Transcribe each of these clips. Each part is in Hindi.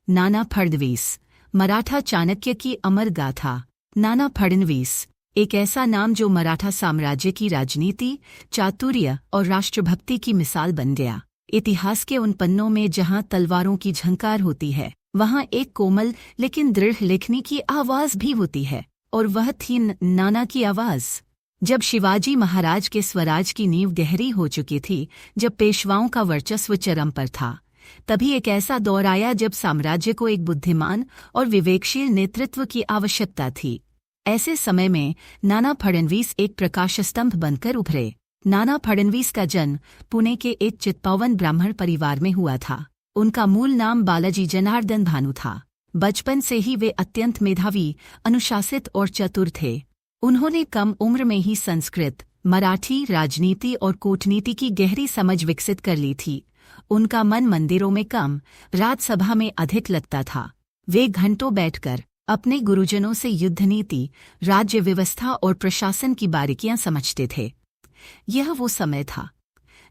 नाना फडणवीस, मराठा चाणक्य की अमर गाथा। नाना फडणवीस एक ऐसा नाम जो मराठा साम्राज्य की राजनीति, चातुर्य और राष्ट्रभक्ति की मिसाल बन गया। इतिहास के उन पन्नों में जहां तलवारों की झंकार होती है, वहां एक कोमल लेकिन दृढ़ लेखनी की आवाज भी होती है, और वह थी नाना की आवाज। जब शिवाजी महाराज के स्वराज की नींव गहरी हो चुकी थी, जब पेशवाओं का वर्चस्व चरम पर था, तभी एक ऐसा दौर आया जब साम्राज्य को एक बुद्धिमान और विवेकशील नेतृत्व की आवश्यकता थी। ऐसे समय में नाना फडणवीस एक प्रकाश स्तंभ बनकर उभरे। नाना फडणवीस का जन्म पुणे के एक चित्पावन ब्राह्मण परिवार में हुआ था। उनका मूल नाम बालाजी जनार्दन भानु था। बचपन से ही वे अत्यंत मेधावी, अनुशासित और चतुर थे। उन्होंने कम उम्र में ही संस्कृत, मराठी, राजनीति और कूटनीति की गहरी समझ विकसित कर ली थी। उनका मन मंदिरों में कम, राजसभा में अधिक लगता था। वे घंटों बैठकर अपने गुरुजनों से युद्ध नीति, राज्य व्यवस्था और प्रशासन की बारीकियां समझते थे। यह वो समय था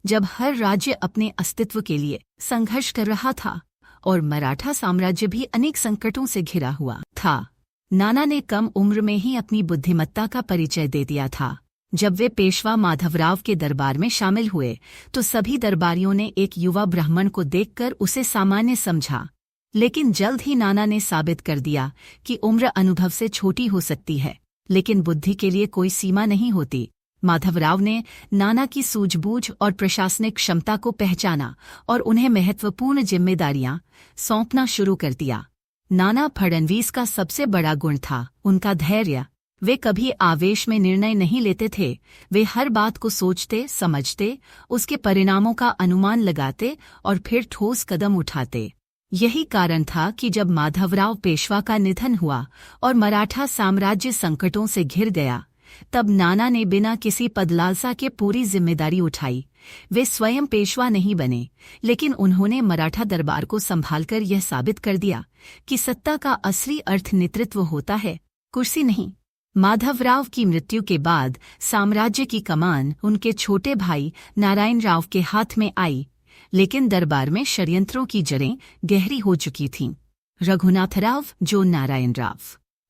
जब हर राज्य अपने अस्तित्व के लिए संघर्ष कर रहा था और मराठा साम्राज्य भी अनेक संकटों से घिरा हुआ था। नाना ने कम उम्र में ही अपनी बुद्धिमत्ता का परिचय दे दिया था। जब वे पेशवा माधवराव के दरबार में शामिल हुए तो सभी दरबारियों ने एक युवा ब्राह्मण को देखकर उसे सामान्य समझा, लेकिन जल्द ही नाना ने साबित कर दिया कि उम्र अनुभव से छोटी हो सकती है, लेकिन बुद्धि के लिए कोई सीमा नहीं होती। माधवराव ने नाना की सूझबूझ और प्रशासनिक क्षमता को पहचाना और उन्हें महत्वपूर्ण जिम्मेदारियां सौंपना शुरू कर दिया। नाना फडणवीस का सबसे बड़ा गुण था उनका धैर्य। वे कभी आवेश में निर्णय नहीं लेते थे। वे हर बात को सोचते, समझते, उसके परिणामों का अनुमान लगाते और फिर ठोस कदम उठाते। यही कारण था कि जब माधवराव पेशवा का निधन हुआ और मराठा साम्राज्य संकटों से घिर गया, तब नाना ने बिना किसी पदलालसा के पूरी जिम्मेदारी उठाई। वे स्वयं पेशवा नहीं बने, लेकिन उन्होंने मराठा दरबार को संभालकर यह साबित कर दिया कि सत्ता का असली अर्थ नेतृत्व होता है, कुर्सी नहीं। माधवराव की मृत्यु के बाद साम्राज्य की कमान उनके छोटे भाई नारायण राव के हाथ में आई, लेकिन दरबार में षड्यंत्रों की जड़ें गहरी हो चुकी थीं। रघुनाथराव, जो नारायण राव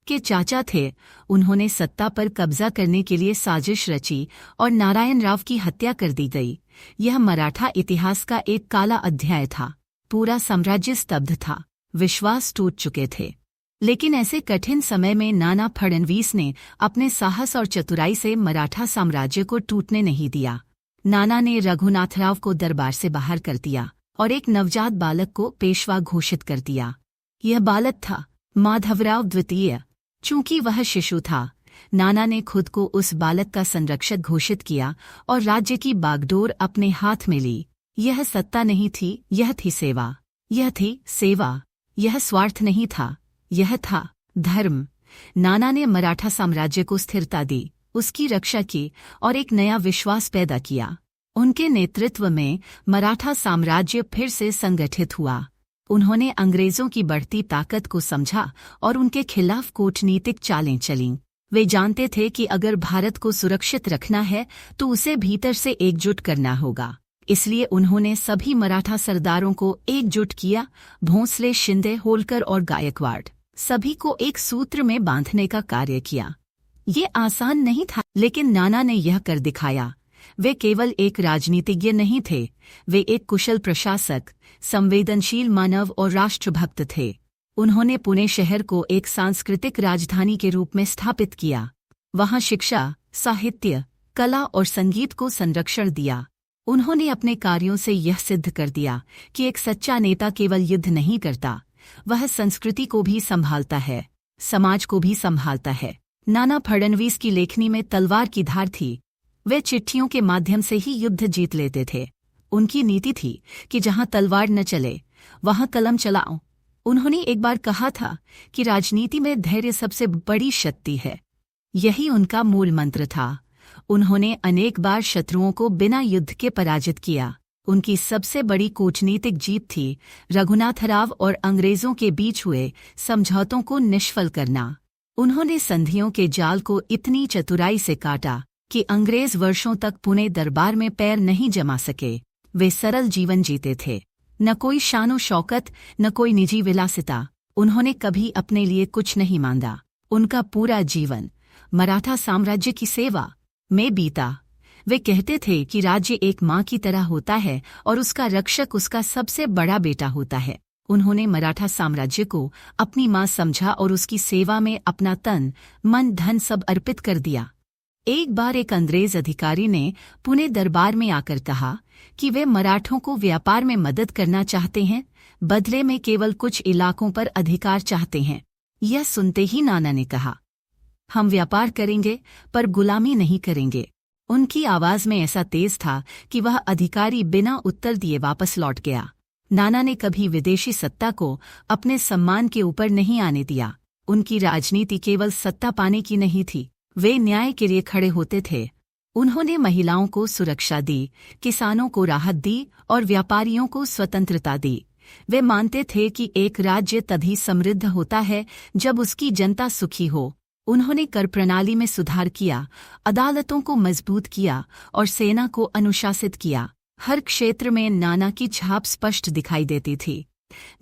के चाचा थे, उन्होंने सत्ता पर कब्जा करने के लिए साजिश रची और नारायण राव की हत्या कर दी गई। यह मराठा इतिहास का एक काला अध्याय था। पूरा साम्राज्य स्तब्ध था, विश्वास टूट चुके थे। लेकिन ऐसे कठिन समय में नाना फडणवीस ने अपने साहस और चतुराई से मराठा साम्राज्य को टूटने नहीं दिया। नाना ने रघुनाथराव को दरबार से बाहर कर दिया और एक नवजात बालक को पेशवा घोषित कर दिया। यह बालक था माधवराव द्वितीय। चूंकि वह शिशु था, नाना ने खुद को उस बालक का संरक्षक घोषित किया और राज्य की बागडोर अपने हाथ में ली। यह सत्ता नहीं थी, यह थी सेवा। यह थी सेवा, यह स्वार्थ नहीं था, यह था धर्म। नाना ने मराठा साम्राज्य को स्थिरता दी, उसकी रक्षा की और एक नया विश्वास पैदा किया। उनके नेतृत्व में मराठा साम्राज्य फिर से संगठित हुआ। उन्होंने अंग्रेजों की बढ़ती ताकत को समझा और उनके खिलाफ कूटनीतिक चालें चलीं। वे जानते थे कि अगर भारत को सुरक्षित रखना है तो उसे भीतर से एकजुट करना होगा। इसलिए उन्होंने सभी मराठा सरदारों को एकजुट किया। भोंसले, शिंदे, होलकर और गायकवाड़ सभी को एक सूत्र में बांधने का कार्य किया। ये आसान नहीं था, लेकिन नाना ने यह कर दिखाया। वे केवल एक राजनीतिज्ञ नहीं थे, वे एक कुशल प्रशासक, संवेदनशील मानव और राष्ट्रभक्त थे। उन्होंने पुणे शहर को एक सांस्कृतिक राजधानी के रूप में स्थापित किया। वहां शिक्षा, साहित्य, कला और संगीत को संरक्षण दिया। उन्होंने अपने कार्यों से यह सिद्ध कर दिया कि एक सच्चा नेता केवल युद्ध नहीं करता, वह संस्कृति को भी संभालता है, समाज को भी संभालता है। नाना फडणवीस की लेखनी में तलवार की धार थी। वे चिट्ठियों के माध्यम से ही युद्ध जीत लेते थे। उनकी नीति थी कि जहां तलवार न चले वहां कलम चलाओ। उन्होंने एक बार कहा था कि राजनीति में धैर्य सबसे बड़ी शक्ति है। यही उनका मूल मंत्र था। उन्होंने अनेक बार शत्रुओं को बिना युद्ध के पराजित किया। उनकी सबसे बड़ी कूटनीतिक जीत थी रघुनाथराव और अंग्रेजों के बीच हुए समझौतों को निष्फल करना। उन्होंने संधियों के जाल को इतनी चतुराई से काटा कि अंग्रेज वर्षों तक पुणे दरबार में पैर नहीं जमा सके। वे सरल जीवन जीते थे, न कोई शानो शौकत, न कोई निजी विलासिता। उन्होंने कभी अपने लिए कुछ नहीं मांगा। उनका पूरा जीवन मराठा साम्राज्य की सेवा में बीता। वे कहते थे कि राज्य एक माँ की तरह होता है और उसका रक्षक उसका सबसे बड़ा बेटा होता है। उन्होंने मराठा साम्राज्य को अपनी माँ समझा और उसकी सेवा में अपना तन, मन, धन सब अर्पित कर दिया। एक बार एक अंग्रेज अधिकारी ने पुणे दरबार में आकर कहा कि वे मराठों को व्यापार में मदद करना चाहते हैं, बदले में केवल कुछ इलाकों पर अधिकार चाहते हैं। यह सुनते ही नाना ने कहा, हम व्यापार करेंगे पर गुलामी नहीं करेंगे। उनकी आवाज में ऐसा तेज था कि वह अधिकारी बिना उत्तर दिए वापस लौट गया। नाना ने कभी विदेशी सत्ता को अपने सम्मान के ऊपर नहीं आने दिया। उनकी राजनीति केवल सत्ता पाने की नहीं थी, वे न्याय के लिए खड़े होते थे। उन्होंने महिलाओं को सुरक्षा दी, किसानों को राहत दी और व्यापारियों को स्वतंत्रता दी। वे मानते थे कि एक राज्य तभी समृद्ध होता है जब उसकी जनता सुखी हो। उन्होंने कर प्रणाली में सुधार किया, अदालतों को मजबूत किया और सेना को अनुशासित किया। हर क्षेत्र में नाना की छाप स्पष्ट दिखाई देती थी।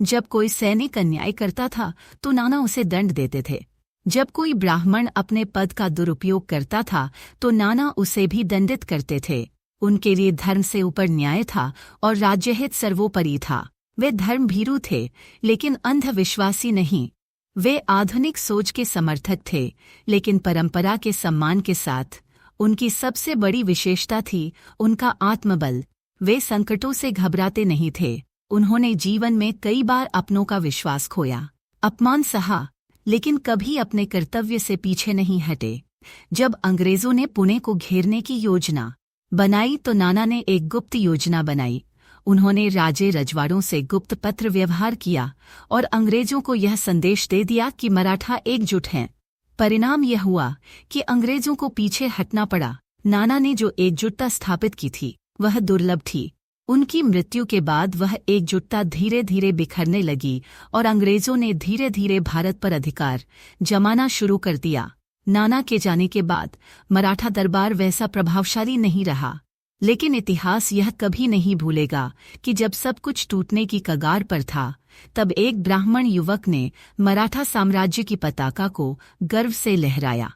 जब कोई सैनिक अन्याय करता था तो नाना उसे दंड देते थे। जब कोई ब्राह्मण अपने पद का दुरुपयोग करता था तो नाना उसे भी दंडित करते थे। उनके लिए धर्म से ऊपर न्याय था और राज्यहित सर्वोपरि था। वे धर्मभीरू थे लेकिन अंधविश्वासी नहीं। वे आधुनिक सोच के समर्थक थे लेकिन परंपरा के सम्मान के साथ। उनकी सबसे बड़ी विशेषता थी उनका आत्मबल। वे संकटों से घबराते नहीं थे। उन्होंने जीवन में कई बार अपनों का विश्वास खोया, अपमान सहा, लेकिन कभी अपने कर्तव्य से पीछे नहीं हटे। जब अंग्रेजों ने पुणे को घेरने की योजना बनाई तो नाना ने एक गुप्त योजना बनाई। उन्होंने राजे रजवाड़ों से गुप्त पत्र व्यवहार किया और अंग्रेजों को यह संदेश दे दिया कि मराठा एकजुट हैं। परिणाम यह हुआ कि अंग्रेजों को पीछे हटना पड़ा। नाना ने जो एकजुटता स्थापित की थी वह दुर्लभ थी। उनकी मृत्यु के बाद वह एकजुटता धीरे धीरे बिखरने लगी और अंग्रेजों ने धीरे धीरे भारत पर अधिकार जमाना शुरू कर दिया। नाना के जाने के बाद मराठा दरबार वैसा प्रभावशाली नहीं रहा, लेकिन इतिहास यह कभी नहीं भूलेगा कि जब सब कुछ टूटने की कगार पर था तब एक ब्राह्मण युवक ने मराठा साम्राज्य की पताका को गर्व से लहराया।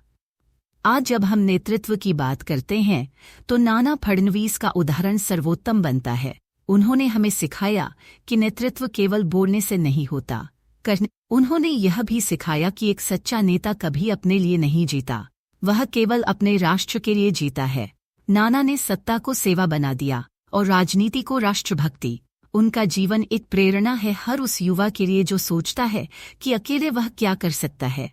आज जब हम नेतृत्व की बात करते हैं तो नाना फडणवीस का उदाहरण सर्वोत्तम बनता है। उन्होंने हमें सिखाया कि नेतृत्व केवल बोलने से नहीं होता, करने। उन्होंने यह भी सिखाया कि एक सच्चा नेता कभी अपने लिए नहीं जीता, वह केवल अपने राष्ट्र के लिए जीता है। नाना ने सत्ता को सेवा बना दिया और राजनीति को राष्ट्रभक्ति। उनका जीवन एक प्रेरणा है हर उस युवा के लिए जो सोचता है कि अकेले वह क्या कर सकता है।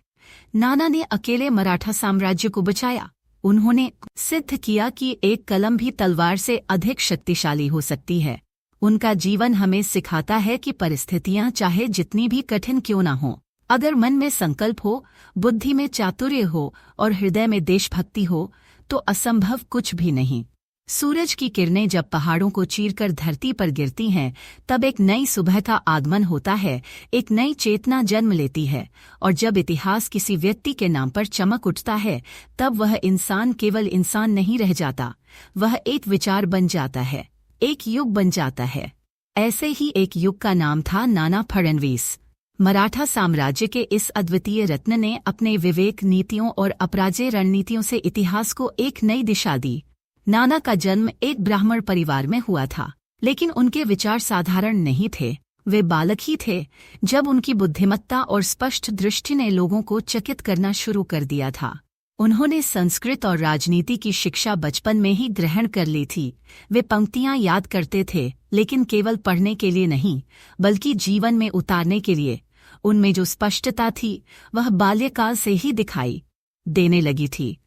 नाना ने अकेले मराठा साम्राज्य को बचाया। उन्होंने सिद्ध किया कि एक कलम भी तलवार से अधिक शक्तिशाली हो सकती है। उनका जीवन हमें सिखाता है कि परिस्थितियां चाहे जितनी भी कठिन क्यों न हो, अगर मन में संकल्प हो, बुद्धि में चातुर्य हो और हृदय में देशभक्ति हो तो असंभव कुछ भी नहीं। सूरज की किरणें जब पहाड़ों को चीरकर धरती पर गिरती हैं तब एक नई सुबह का आगमन होता है, एक नई चेतना जन्म लेती है। और जब इतिहास किसी व्यक्ति के नाम पर चमक उठता है तब वह इंसान केवल इंसान नहीं रह जाता, वह एक विचार बन जाता है, एक युग बन जाता है। ऐसे ही एक युग का नाम था नाना फडणवीस। मराठा साम्राज्य के इस अद्वितीय रत्न ने अपने विवेक, नीतियों और अपराजय रणनीतियों से इतिहास को एक नई दिशा दी। नाना का जन्म एक ब्राह्मण परिवार में हुआ था, लेकिन उनके विचार साधारण नहीं थे। वे बालक ही थे जब उनकी बुद्धिमत्ता और स्पष्ट दृष्टि ने लोगों को चकित करना शुरू कर दिया था। उन्होंने संस्कृत और राजनीति की शिक्षा बचपन में ही ग्रहण कर ली थी। वे पंक्तियां याद करते थे, लेकिन केवल पढ़ने के लिए नहीं, बल्कि जीवन में उतारने के लिए। उनमें जो स्पष्टता थी वह बाल्यकाल से ही दिखाई देने लगी थी।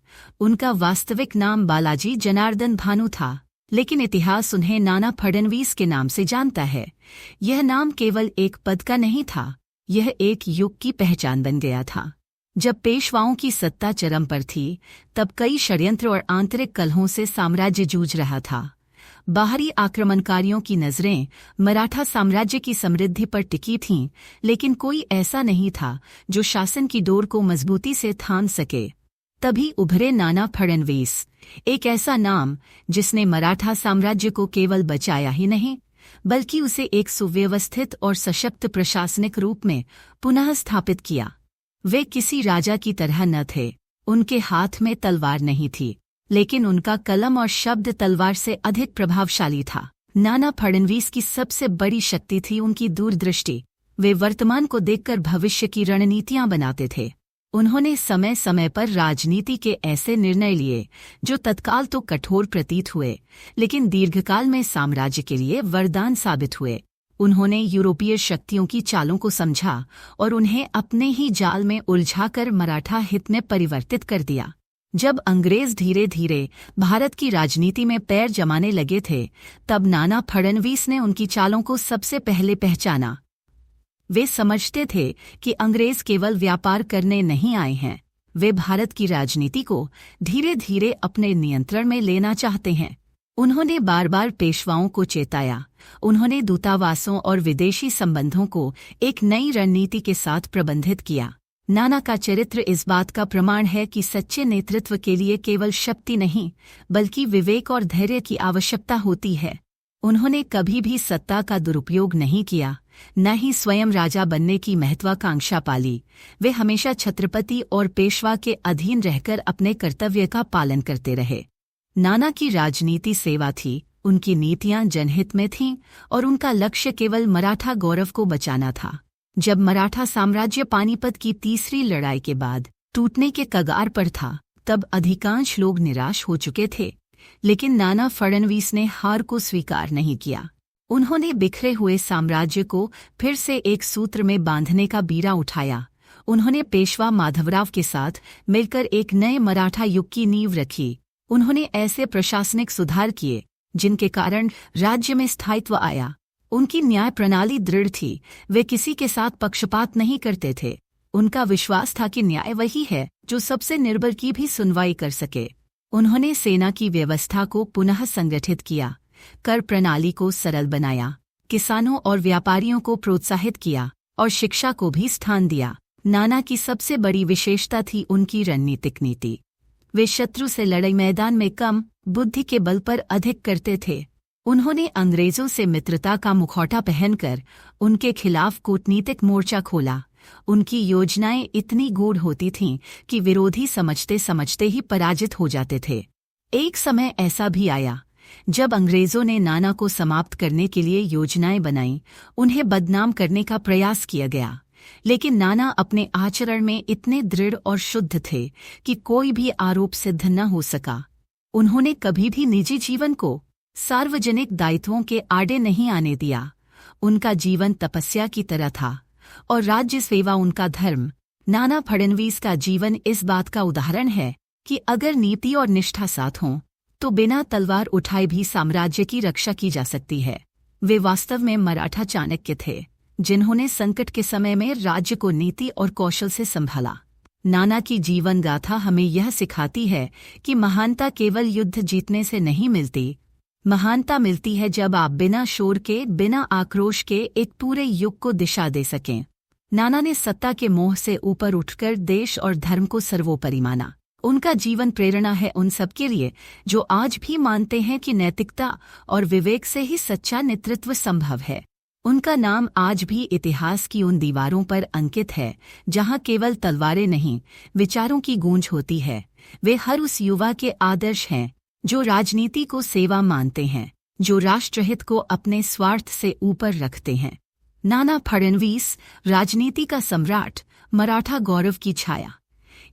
उनका वास्तविक नाम बालाजी जनार्दन भानु था, लेकिन इतिहास उन्हें नाना फडणवीस के नाम से जानता है। यह नाम केवल एक पद का नहीं था, यह एक युग की पहचान बन गया था। जब पेशवाओं की सत्ता चरम पर थी तब कई षड्यंत्र और आंतरिक कलहों से साम्राज्य जूझ रहा था। बाहरी आक्रमणकारियों की नजरें मराठा साम्राज्य की समृद्धि पर टिकी थीं, लेकिन कोई ऐसा नहीं था जो शासन की डोर को मजबूती से थाम सके। तभी उभरे नाना फडणवीस, एक ऐसा नाम जिसने मराठा साम्राज्य को केवल बचाया ही नहीं बल्कि उसे एक सुव्यवस्थित और सशक्त प्रशासनिक रूप में पुनः स्थापित किया। वे किसी राजा की तरह न थे, उनके हाथ में तलवार नहीं थी, लेकिन उनका कलम और शब्द तलवार से अधिक प्रभावशाली था। नाना फडणवीस की सबसे बड़ी शक्ति थी उनकी दूरदृष्टि। वे वर्तमान को देखकर भविष्य की रणनीतियां बनाते थे। उन्होंने समय समय पर राजनीति के ऐसे निर्णय लिए जो तत्काल तो कठोर प्रतीत हुए, लेकिन दीर्घकाल में साम्राज्य के लिए वरदान साबित हुए। उन्होंने यूरोपीय शक्तियों की चालों को समझा और उन्हें अपने ही जाल में उलझाकर मराठा हित में परिवर्तित कर दिया। जब अंग्रेज धीरे धीरे भारत की राजनीति में पैर जमाने लगे थे, तब नाना फडणवीस ने उनकी चालों को सबसे पहले पहचाना। वे समझते थे कि अंग्रेज केवल व्यापार करने नहीं आए हैं, वे भारत की राजनीति को धीरे धीरे अपने नियंत्रण में लेना चाहते हैं। उन्होंने बार बार पेशवाओं को चेताया। उन्होंने दूतावासों और विदेशी संबंधों को एक नई रणनीति के साथ प्रबंधित किया। नाना का चरित्र इस बात का प्रमाण है कि सच्चे नेतृत्व के लिए केवल शक्ति नहीं, बल्कि विवेक और धैर्य की आवश्यकता होती है। उन्होंने कभी भी सत्ता का दुरुपयोग नहीं किया, न ही स्वयं राजा बनने की महत्वाकांक्षा पाली। वे हमेशा छत्रपति और पेशवा के अधीन रहकर अपने कर्तव्य का पालन करते रहे। नाना की राजनीति सेवा थी, उनकी नीतियां जनहित में थीं और उनका लक्ष्य केवल मराठा गौरव को बचाना था। जब मराठा साम्राज्य पानीपत की तीसरी लड़ाई के बाद टूटने के कगार पर था, तब अधिकांश लोग निराश हो चुके थे, लेकिन नाना फडणवीस ने हार को स्वीकार नहीं किया। उन्होंने बिखरे हुए साम्राज्य को फिर से एक सूत्र में बांधने का बीड़ा उठाया। उन्होंने पेशवा माधवराव के साथ मिलकर एक नए मराठा युग की नींव रखी। उन्होंने ऐसे प्रशासनिक सुधार किए जिनके कारण राज्य में स्थायित्व आया। उनकी न्याय प्रणाली दृढ़ थी, वे किसी के साथ पक्षपात नहीं करते थे। उनका विश्वास था कि न्याय वही है जो सबसे निर्बल की भी सुनवाई कर सके। उन्होंने सेना की व्यवस्था को पुनः संगठित किया, कर प्रणाली को सरल बनाया, किसानों और व्यापारियों को प्रोत्साहित किया और शिक्षा को भी स्थान दिया। नाना की सबसे बड़ी विशेषता थी उनकी रणनीतिक नीति। वे शत्रु से लड़ाई मैदान में कम, बुद्धि के बल पर अधिक करते थे। उन्होंने अंग्रेजों से मित्रता का मुखौटा पहनकर उनके खिलाफ कूटनीतिक मोर्चा खोला। उनकी योजनाएं इतनी गूढ़ होती थीं कि विरोधी समझते समझते ही पराजित हो जाते थे। एक समय ऐसा भी आया जब अंग्रेजों ने नाना को समाप्त करने के लिए योजनाएं बनाईं, उन्हें बदनाम करने का प्रयास किया गया, लेकिन नाना अपने आचरण में इतने दृढ़ और शुद्ध थे कि कोई भी आरोप सिद्ध न हो सका। उन्होंने कभी भी निजी जीवन को सार्वजनिक दायित्वों के आड़े नहीं आने दिया। उनका जीवन तपस्या की तरह था और राज्य सेवा उनका धर्म। नाना फडणवीस का जीवन इस बात का उदाहरण है कि अगर नीति और निष्ठा साथ हों तो बिना तलवार उठाए भी साम्राज्य की रक्षा की जा सकती है। वे वास्तव में मराठा चाणक्य थे, जिन्होंने संकट के समय में राज्य को नीति और कौशल से संभाला। नाना की जीवन गाथा हमें यह सिखाती है कि महानता केवल युद्ध जीतने से नहीं मिलती। महानता मिलती है जब आप बिना शोर के, बिना आक्रोश के एक पूरे युग को दिशा दे सकें। नाना ने सत्ता के मोह से ऊपर उठकर देश और धर्म को सर्वोपरि माना। उनका जीवन प्रेरणा है उन सबके लिए जो आज भी मानते हैं कि नैतिकता और विवेक से ही सच्चा नेतृत्व संभव है। उनका नाम आज भी इतिहास की उन दीवारों पर अंकित है जहां केवल तलवारें नहीं, विचारों की गूंज होती है। वे हर उस युवा के आदर्श हैं जो राजनीति को सेवा मानते हैं, जो राष्ट्रहित को अपने स्वार्थ से ऊपर रखते हैं। नाना फडणवीस, राजनीति का सम्राट, मराठा गौरव की छाया।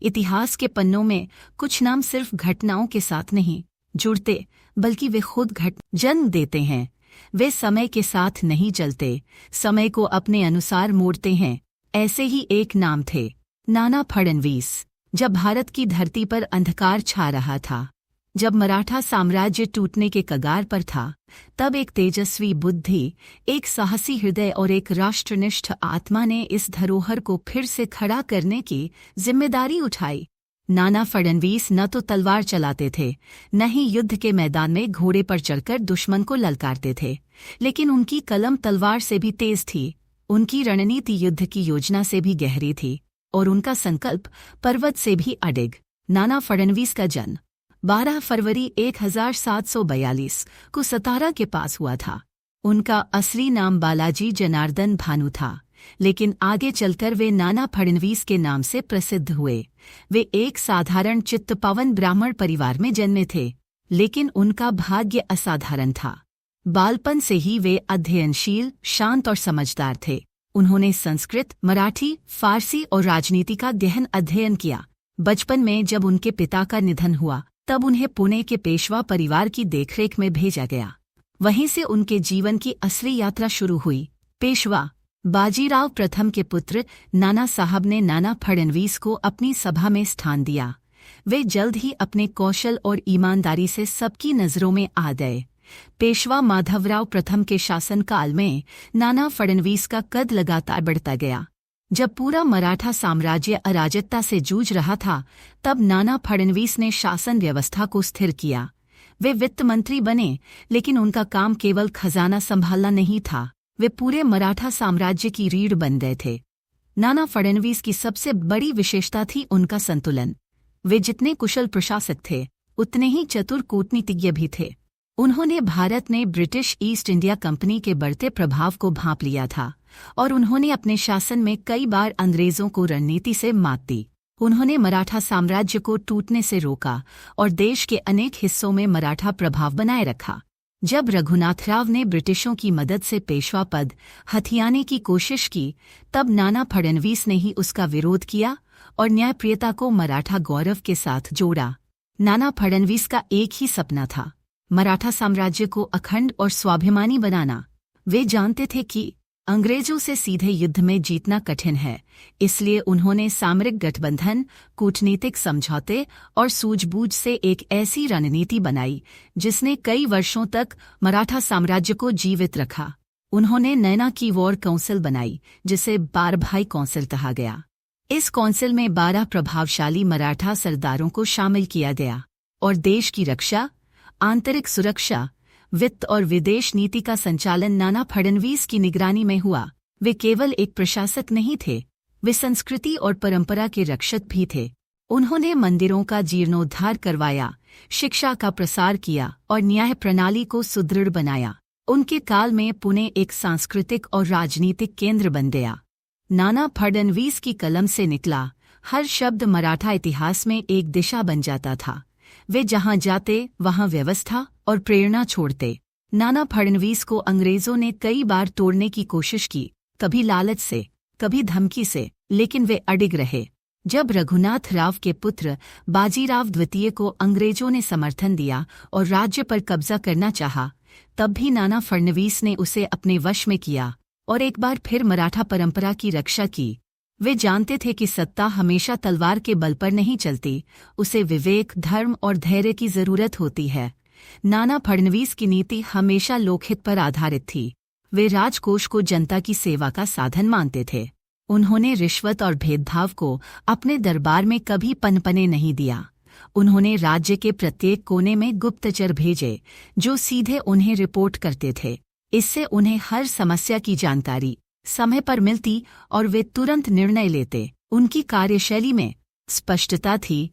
इतिहास के पन्नों में कुछ नाम सिर्फ घटनाओं के साथ नहीं जुड़ते, बल्कि वे खुद जन्म देते हैं। वे समय के साथ नहीं चलते, समय को अपने अनुसार मोड़ते हैं। ऐसे ही एक नाम थे, नाना फडणवीस। जब भारत की धरती पर अंधकार छा रहा था, जब मराठा साम्राज्य टूटने के कगार पर था, तब एक तेजस्वी बुद्धि, एक साहसी हृदय और एक राष्ट्रनिष्ठ आत्मा ने इस धरोहर को फिर से खड़ा करने की जिम्मेदारी उठाई। नाना फडणवीस न तो तलवार चलाते थे, न ही युद्ध के मैदान में घोड़े पर चढ़कर दुश्मन को ललकारते थे, लेकिन उनकी कलम तलवार से भी तेज थी, उनकी रणनीति युद्ध की योजना से भी गहरी थी और उनका संकल्प पर्वत से भी अडिग। नाना फडणवीस का जन्म 12 फरवरी 1742 को सतारा के पास हुआ था। उनका असली नाम बालाजी जनार्दन भानु था, लेकिन आगे चलकर वे नाना फडणवीस के नाम से प्रसिद्ध हुए। वे एक साधारण चित्तपावन ब्राह्मण परिवार में जन्मे थे, लेकिन उनका भाग्य असाधारण था। बालपन से ही वे अध्ययनशील, शांत और समझदार थे। उन्होंने संस्कृत, मराठी, फारसी और राजनीति का गहन अध्ययन किया। बचपन में जब उनके पिता का निधन हुआ, तब उन्हें पुणे के पेशवा परिवार की देखरेख में भेजा गया। वहीं से उनके जीवन की असली यात्रा शुरू हुई। पेशवा बाजीराव प्रथम के पुत्र नाना साहब ने नाना फडणवीस को अपनी सभा में स्थान दिया। वे जल्द ही अपने कौशल और ईमानदारी से सबकी नज़रों में आ गए। पेशवा माधवराव प्रथम के शासनकाल में नाना फडणवीस का कद लगातार बढ़ता गया। जब पूरा मराठा साम्राज्य अराजकता से जूझ रहा था, तब नाना फडणवीस ने शासन व्यवस्था को स्थिर किया। वे वित्त मंत्री बने, लेकिन उनका काम केवल खजाना संभालना नहीं था, वे पूरे मराठा साम्राज्य की रीढ़ बन गए थे। नाना फडणवीस की सबसे बड़ी विशेषता थी उनका संतुलन। वे जितने कुशल प्रशासक थे, उतने ही चतुर कूटनीतिज्ञ भी थे। उन्होंने भारत में ब्रिटिश ईस्ट इंडिया कंपनी के बढ़ते प्रभाव को भांप लिया था, और उन्होंने अपने शासन में कई बार अंग्रेजों को रणनीति से मात दी। उन्होंने मराठा साम्राज्य को टूटने से रोका और देश के अनेक हिस्सों में मराठा प्रभाव बनाए रखा। जब रघुनाथराव ने ब्रिटिशों की मदद से पेशवा पद हथियाने की कोशिश की, तब नाना फडणवीस ने ही उसका विरोध किया और न्यायप्रियता को मराठा गौरव के साथ जोड़ा। नाना फडणवीस का एक ही सपना था, मराठा साम्राज्य को अखंड और स्वाभिमानी बनाना। वे जानते थे कि अंग्रेजों से सीधे युद्ध में जीतना कठिन है, इसलिए उन्होंने सामरिक गठबंधन, कूटनीतिक समझौते और सूझबूझ से एक ऐसी रणनीति बनाई जिसने कई वर्षों तक मराठा साम्राज्य को जीवित रखा। उन्होंने नैना की वॉर काउंसिल बनाई, जिसे 12 भाई काउंसिल कहा गया। इस काउंसिल में 12 प्रभावशाली मराठा सरदारों को शामिल किया गया और देश की रक्षा, आंतरिक सुरक्षा, वित्त और विदेश नीति का संचालन नाना फडणवीस की निगरानी में हुआ। वे केवल एक प्रशासक नहीं थे, वे संस्कृति और परंपरा के रक्षक भी थे। उन्होंने मंदिरों का जीर्णोद्धार करवाया, शिक्षा का प्रसार किया और न्याय प्रणाली को सुदृढ़ बनाया। उनके काल में पुणे एक सांस्कृतिक और राजनीतिक केंद्र बन गया। नाना फडणवीस की कलम से निकला हर शब्द मराठा इतिहास में एक दिशा बन जाता था। वे जहां जाते वहां व्यवस्था और प्रेरणा छोड़ते। नाना फडणवीस को अंग्रेजों ने कई बार तोड़ने की कोशिश की, कभी लालच से, कभी धमकी से, लेकिन वे अडिग रहे। जब रघुनाथ राव के पुत्र बाजीराव द्वितीय को अंग्रेजों ने समर्थन दिया और राज्य पर कब्जा करना चाहा, तब भी नाना फडणवीस ने उसे अपने वश में किया और एक बार फिर मराठा परंपरा की रक्षा की। वे जानते थे कि सत्ता हमेशा तलवार के बल पर नहीं चलती, उसे विवेक, धर्म और धैर्य की जरूरत होती है। नाना फडणवीस की नीति हमेशा लोकहित पर आधारित थी। वे राजकोष को जनता की सेवा का साधन मानते थे। उन्होंने रिश्वत और भेदभाव को अपने दरबार में कभी पनपने नहीं दिया। उन्होंने राज्य के प्रत्येक कोने में गुप्तचर भेजे, जो सीधे उन्हें रिपोर्ट करते थे। इससे उन्हें हर समस्या की जानकारी समय पर मिलती और वे तुरंत निर्णय लेते। उनकी कार्यशैली में स्पष्टता थी,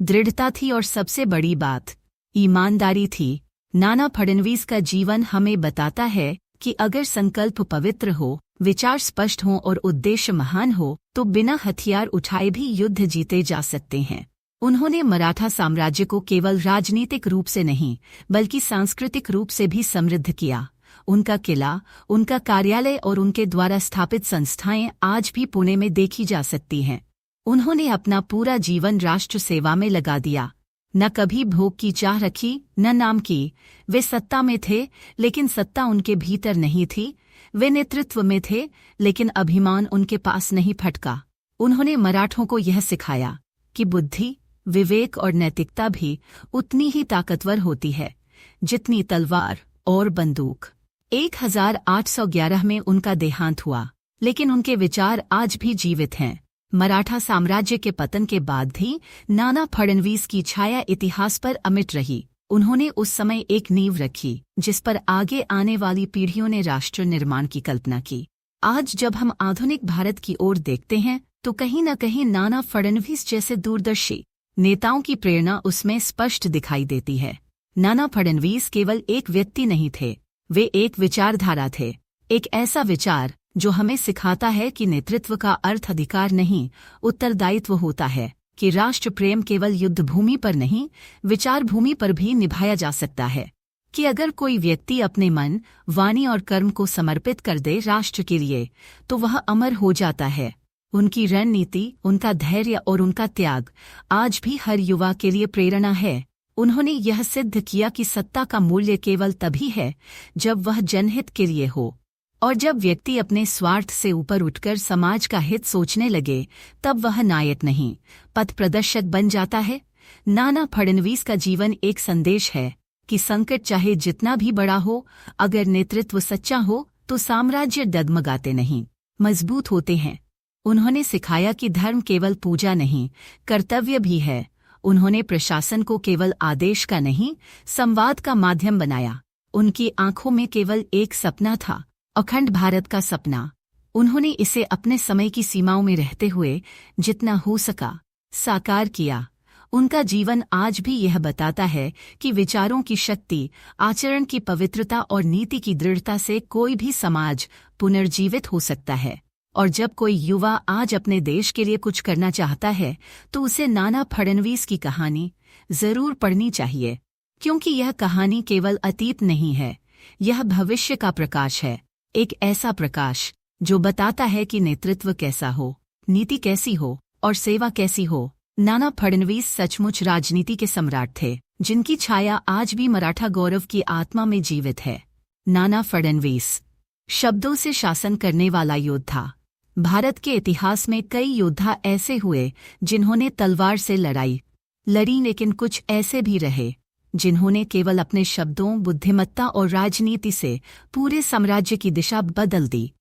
दृढ़ता थी और सबसे बड़ी बात ईमानदारी थी। नाना फडणवीस का जीवन हमें बताता है कि अगर संकल्प पवित्र हो, विचार स्पष्ट हों और उद्देश्य महान हो, तो बिना हथियार उठाए भी युद्ध जीते जा सकते हैं। उन्होंने मराठा साम्राज्य को केवल राजनीतिक रूप से नहीं, बल्कि सांस्कृतिक रूप से भी समृद्ध किया। उनका किला, उनका कार्यालय और उनके द्वारा स्थापित संस्थाएं आज भी पुणे में देखी जा सकती हैं। उन्होंने अपना पूरा जीवन राष्ट्र सेवा में लगा दिया। न कभी भोग की चाह रखी, न नाम की। वे सत्ता में थे, लेकिन सत्ता उनके भीतर नहीं थी। वे नेतृत्व में थे, लेकिन अभिमान उनके पास नहीं फटका। उन्होंने मराठों को यह सिखाया कि बुद्धि, विवेक और नैतिकता भी उतनी ही ताकतवर होती है जितनी तलवार और बंदूक। 1811 में उनका देहांत हुआ, लेकिन उनके विचार आज भी जीवित हैं। मराठा साम्राज्य के पतन के बाद भी नाना फडणवीस की छाया इतिहास पर अमिट रही। उन्होंने उस समय एक नींव रखी जिस पर आगे आने वाली पीढ़ियों ने राष्ट्र निर्माण की कल्पना की। आज जब हम आधुनिक भारत की ओर देखते हैं, तो कहीं न कहीं नाना फडणवीस जैसे दूरदर्शी नेताओं की प्रेरणा उसमें स्पष्ट दिखाई देती है। नाना फडणवीस केवल एक व्यक्ति नहीं थे, वे एक विचारधारा थे, एक ऐसा विचार जो हमें सिखाता है कि नेतृत्व का अर्थ अधिकार नहीं, उत्तरदायित्व होता है, कि राष्ट्र प्रेम केवल युद्ध भूमि पर नहीं, विचार भूमि पर भी निभाया जा सकता है, कि अगर कोई व्यक्ति अपने मन, वाणी और कर्म को समर्पित कर दे राष्ट्र के लिए, तो वह अमर हो जाता है। उनकी रणनीति, उनका धैर्य और उनका त्याग आज भी हर युवा के लिए प्रेरणा है। उन्होंने यह सिद्ध किया कि सत्ता का मूल्य केवल तभी है जब वह जनहित के लिए हो, और जब व्यक्ति अपने स्वार्थ से ऊपर उठकर समाज का हित सोचने लगे, तब वह नायक नहीं, पथ प्रदर्शक बन जाता है। नाना फडणवीस का जीवन एक संदेश है कि संकट चाहे जितना भी बड़ा हो, अगर नेतृत्व सच्चा हो तो साम्राज्य डगमगाते नहीं, मजबूत होते हैं। उन्होंने सिखाया कि धर्म केवल पूजा नहीं, कर्तव्य भी है। उन्होंने प्रशासन को केवल आदेश का नहीं, संवाद का माध्यम बनाया। उनकी आंखों में केवल एक सपना था, अखंड भारत का सपना। उन्होंने इसे अपने समय की सीमाओं में रहते हुए जितना हो सका साकार किया। उनका जीवन आज भी यह बताता है कि विचारों की शक्ति, आचरण की पवित्रता और नीति की दृढ़ता से कोई भी समाज पुनर्जीवित हो सकता है। और जब कोई युवा आज अपने देश के लिए कुछ करना चाहता है, तो उसे नाना फडणवीस की कहानी जरूर पढ़नी चाहिए, क्योंकि यह कहानी केवल अतीत नहीं है, यह भविष्य का प्रकाश है। एक ऐसा प्रकाश जो बताता है कि नेतृत्व कैसा हो, नीति कैसी हो और सेवा कैसी हो। नाना फडणवीस सचमुच राजनीति के सम्राट थे, जिनकी छाया आज भी मराठा गौरव की आत्मा में जीवित है। नाना फडणवीस शब्दों से शासन करने वाला योद्धा। भारत के इतिहास में कई योद्धा ऐसे हुए जिन्होंने तलवार से लड़ाई लड़ी, लेकिन कुछ ऐसे भी रहे जिन्होंने केवल अपने शब्दों, बुद्धिमत्ता और राजनीति से पूरे साम्राज्य की दिशा बदल दी।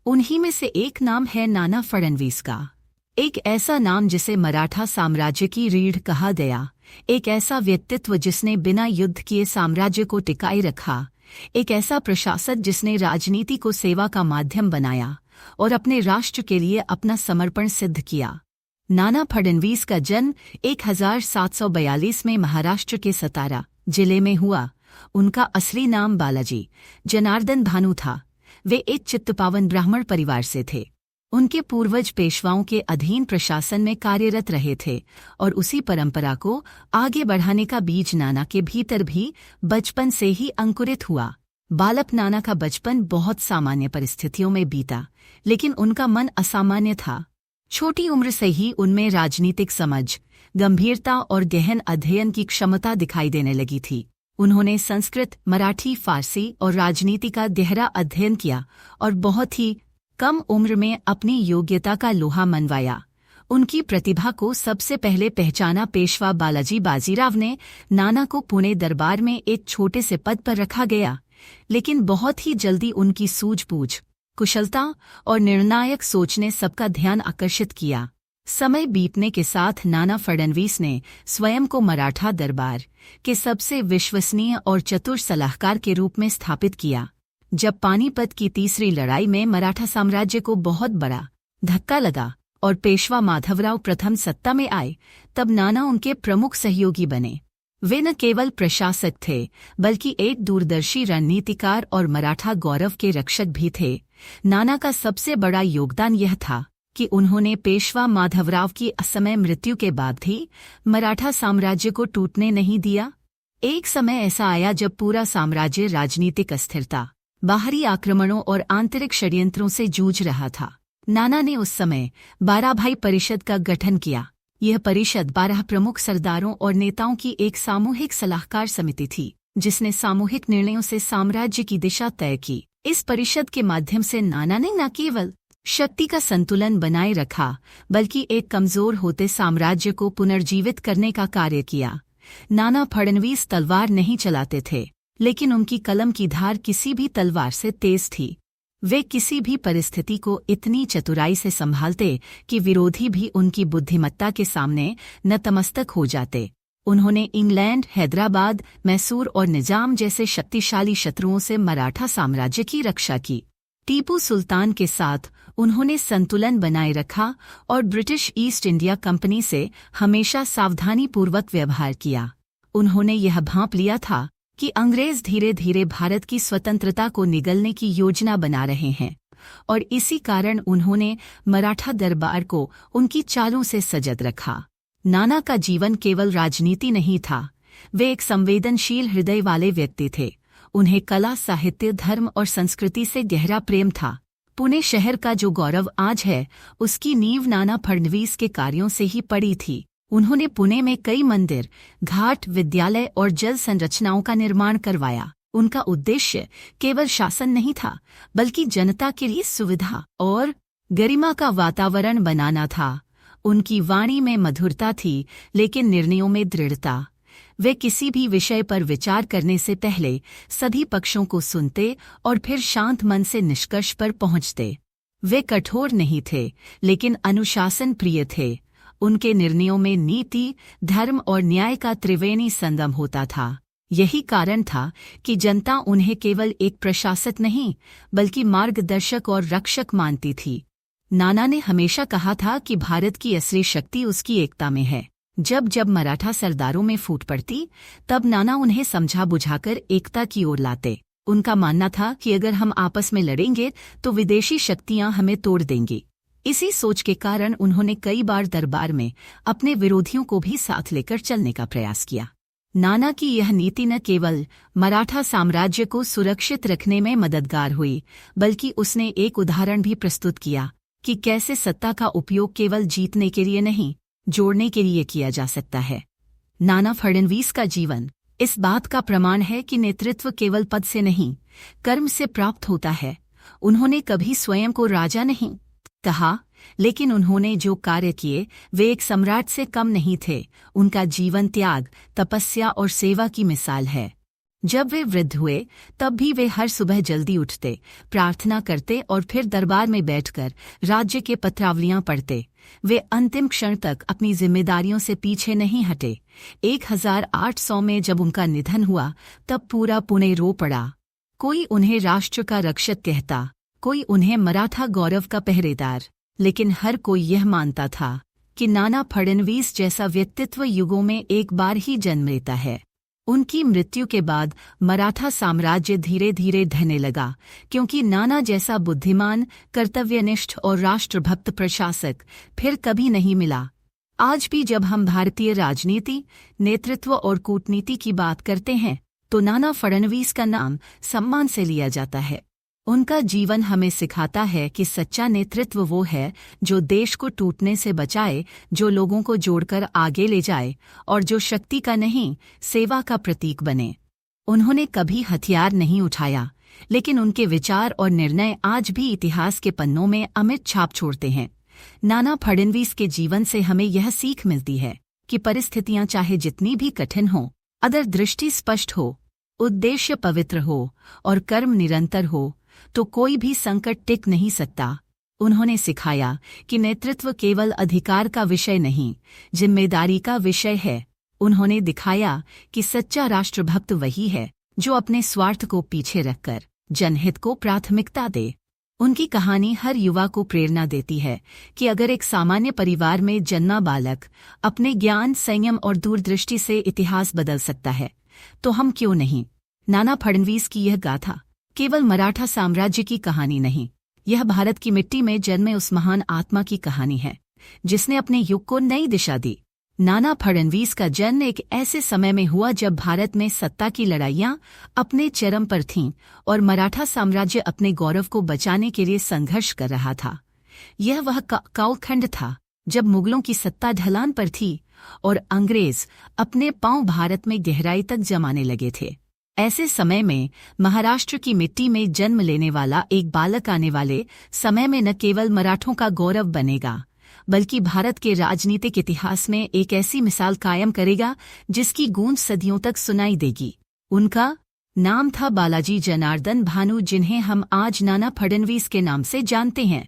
उन्हीं में से एक नाम है नाना फडणवीस का। एक ऐसा नाम जिसे मराठा साम्राज्य की रीढ़ कहा गया, एक ऐसा व्यक्तित्व जिसने बिना युद्ध किए साम्राज्य को टिकाए रखा, एक ऐसा प्रशासक जिसने राजनीति को सेवा का माध्यम बनाया और अपने राष्ट्र के लिए अपना समर्पण सिद्ध किया। नाना फडणवीस का जन्म 1742 में महाराष्ट्र के सतारा जिले में हुआ। उनका असली नाम बालाजी जनार्दन भानु था। वे एक चित्तपावन ब्राह्मण परिवार से थे। उनके पूर्वज पेशवाओं के अधीन प्रशासन में कार्यरत रहे थे और उसी परंपरा को आगे बढ़ाने का बीज नाना के भीतर भी बचपन से ही अंकुरित हुआ। बालक नाना का बचपन बहुत सामान्य परिस्थितियों में बीता, लेकिन उनका मन असामान्य था। छोटी उम्र से ही उनमें राजनीतिक समझ, गंभीरता और गहन अध्ययन की क्षमता दिखाई देने लगी थी। उन्होंने संस्कृत, मराठी, फारसी और राजनीति का गहरा अध्ययन किया और बहुत ही कम उम्र में अपनी योग्यता का लोहा मनवाया। उनकी प्रतिभा को सबसे पहले पहचाना पेशवा बालाजी बाजीराव ने। नाना को पुणे दरबार में एक छोटे से पद पर रखा गया, लेकिन बहुत ही जल्दी उनकी सूझबूझ, कुशलता और निर्णायक सोच ने सबका ध्यान आकर्षित किया। समय बीतने के साथ नाना फडणवीस ने स्वयं को मराठा दरबार के सबसे विश्वसनीय और चतुर सलाहकार के रूप में स्थापित किया। जब पानीपत की तीसरी लड़ाई में मराठा साम्राज्य को बहुत बड़ा धक्का लगा और पेशवा माधवराव प्रथम सत्ता में आए, तब नाना उनके प्रमुख सहयोगी बने। वे न केवल प्रशासक थे, बल्कि एक दूरदर्शी रणनीतिकार और मराठा गौरव के रक्षक भी थे। नाना का सबसे बड़ा योगदान यह था कि उन्होंने पेशवा माधवराव की असमय मृत्यु के बाद भी मराठा साम्राज्य को टूटने नहीं दिया। एक समय ऐसा आया जब पूरा साम्राज्य राजनीतिक अस्थिरता, बाहरी आक्रमणों और आंतरिक षड्यंत्रों से जूझ रहा था। नाना ने उस समय 12 भाई परिषद का गठन किया। यह परिषद 12 प्रमुख सरदारों और नेताओं की एक सामूहिक सलाहकार समिति थी, जिसने सामूहिक निर्णयों से साम्राज्य की दिशा तय की। इस परिषद के माध्यम से नाना ने न केवल शक्ति का संतुलन बनाए रखा, बल्कि एक कमजोर होते साम्राज्य को पुनर्जीवित करने का कार्य किया। नाना फडणवीस तलवार नहीं चलाते थे, लेकिन उनकी कलम की धार किसी भी तलवार से तेज थी। वे किसी भी परिस्थिति को इतनी चतुराई से संभालते कि विरोधी भी उनकी बुद्धिमत्ता के सामने नतमस्तक हो जाते। उन्होंने इंग्लैंड, हैदराबाद, मैसूर और निजाम जैसे शक्तिशाली शत्रुओं से मराठा साम्राज्य की रक्षा की। टीपू सुल्तान के साथ उन्होंने संतुलन बनाए रखा और ब्रिटिश ईस्ट इंडिया कंपनी से हमेशा सावधानीपूर्वक व्यवहार किया। उन्होंने यह भांप लिया था कि अंग्रेज धीरे धीरे भारत की स्वतंत्रता को निगलने की योजना बना रहे हैं और इसी कारण उन्होंने मराठा दरबार को उनकी चालों से सजग रखा। नाना का जीवन केवल राजनीति नहीं था, वे एक संवेदनशील हृदय वाले व्यक्ति थे। उन्हें कला, साहित्य, धर्म और संस्कृति से गहरा प्रेम था। पुणे शहर का जो गौरव आज है, उसकी नींव नाना फडणवीस के कार्यों से ही पड़ी थी। उन्होंने पुणे में कई मंदिर, घाट, विद्यालय और जल संरचनाओं का निर्माण करवाया। उनका उद्देश्य केवल शासन नहीं था, बल्कि जनता के लिए सुविधा और गरिमा का वातावरण बनाना था। उनकी वाणी में मधुरता थी, लेकिन निर्णयों में दृढ़ता। वे किसी भी विषय पर विचार करने से पहले सभी पक्षों को सुनते और फिर शांत मन से निष्कर्ष पर पहुंचते। वे कठोर नहीं थे, लेकिन अनुशासन प्रिय थे। उनके निर्णयों में नीति, धर्म और न्याय का त्रिवेणी संगम होता था। यही कारण था कि जनता उन्हें केवल एक प्रशासक नहीं, बल्कि मार्गदर्शक और रक्षक मानती थी। नाना ने हमेशा कहा था कि भारत की असली शक्ति उसकी एकता में है। जब जब मराठा सरदारों में फूट पड़ती, तब नाना उन्हें समझा बुझाकर एकता की ओर लाते। उनका मानना था कि अगर हम आपस में लड़ेंगे तो विदेशी शक्तियां हमें तोड़ देंगी। इसी सोच के कारण उन्होंने कई बार दरबार में अपने विरोधियों को भी साथ लेकर चलने का प्रयास किया। नाना की यह नीति न केवल मराठा साम्राज्य को सुरक्षित रखने में मददगार हुई, बल्कि उसने एक उदाहरण भी प्रस्तुत किया कि कैसे सत्ता का उपयोग केवल जीतने के लिए नहीं, जोड़ने के लिए किया जा सकता है। नाना फडणवीस का जीवन इस बात का प्रमाण है कि नेतृत्व केवल पद से नहीं, कर्म से प्राप्त होता है। उन्होंने कभी स्वयं को राजा नहीं कहा, लेकिन उन्होंने जो कार्य किए वे एक सम्राट से कम नहीं थे। उनका जीवन त्याग, तपस्या और सेवा की मिसाल है। जब वे वृद्ध हुए, तब भी वे हर सुबह जल्दी उठते, प्रार्थना करते और फिर दरबार में बैठकर राज्य के पत्रावलियां पढ़ते। वे अंतिम क्षण तक अपनी जिम्मेदारियों से पीछे नहीं हटे। 1800 में जब उनका निधन हुआ, तब पूरा पुणे रो पड़ा। कोई उन्हें राष्ट्र का रक्षक कहता, कोई उन्हें मराठा गौरव का पहरेदार, लेकिन हर कोई यह मानता था कि नाना फडणवीस जैसा व्यक्तित्व युगों में एक बार ही जन्म लेता है। उनकी मृत्यु के बाद मराठा साम्राज्य धीरे धीरे ढहने लगा, क्योंकि नाना जैसा बुद्धिमान, कर्तव्यनिष्ठ और राष्ट्रभक्त प्रशासक फिर कभी नहीं मिला। आज भी जब हम भारतीय राजनीति, नेतृत्व और कूटनीति की बात करते हैं, तो नाना फडणवीस का नाम सम्मान से लिया जाता है। उनका जीवन हमें सिखाता है कि सच्चा नेतृत्व वो है जो देश को टूटने से बचाए, जो लोगों को जोड़कर आगे ले जाए और जो शक्ति का नहीं, सेवा का प्रतीक बने। उन्होंने कभी हथियार नहीं उठाया, लेकिन उनके विचार और निर्णय आज भी इतिहास के पन्नों में अमिट छाप छोड़ते हैं। नाना फडणवीस के जीवन से हमें यह सीख मिलती है कि परिस्थितियां चाहे जितनी भी कठिन हों, अगर दृष्टि स्पष्ट हो, उद्देश्य पवित्र हो और कर्म निरंतर हो, तो कोई भी संकट टिक नहीं सकता। उन्होंने सिखाया कि नेतृत्व केवल अधिकार का विषय नहीं, जिम्मेदारी का विषय है। उन्होंने दिखाया कि सच्चा राष्ट्रभक्त वही है जो अपने स्वार्थ को पीछे रखकर जनहित को प्राथमिकता दे। उनकी कहानी हर युवा को प्रेरणा देती है कि अगर एक सामान्य परिवार में जन्मा बालक अपने ज्ञान, संयम और दूरदृष्टि से इतिहास बदल सकता है, तो हम क्यों नहीं। नाना फडणवीस की यह गाथा केवल मराठा साम्राज्य की कहानी नहीं, यह भारत की मिट्टी में जन्मे उस महान आत्मा की कहानी है जिसने अपने युग को नई दिशा दी। नाना फडणवीस का जन्म एक ऐसे समय में हुआ जब भारत में सत्ता की लड़ाइयां अपने चरम पर थीं और मराठा साम्राज्य अपने गौरव को बचाने के लिए संघर्ष कर रहा था। यह वह कालखंड था जब मुगलों की सत्ता ढलान पर थी और अंग्रेज अपने पांव भारत में गहराई तक जमाने लगे थे। ऐसे समय में महाराष्ट्र की मिट्टी में जन्म लेने वाला एक बालक आने वाले समय में न केवल मराठों का गौरव बनेगा, बल्कि भारत के राजनीतिक इतिहास में एक ऐसी मिसाल कायम करेगा जिसकी गूंज सदियों तक सुनाई देगी। उनका नाम था बालाजी जनार्दन भानु, जिन्हें हम आज नाना फडणवीस के नाम से जानते हैं।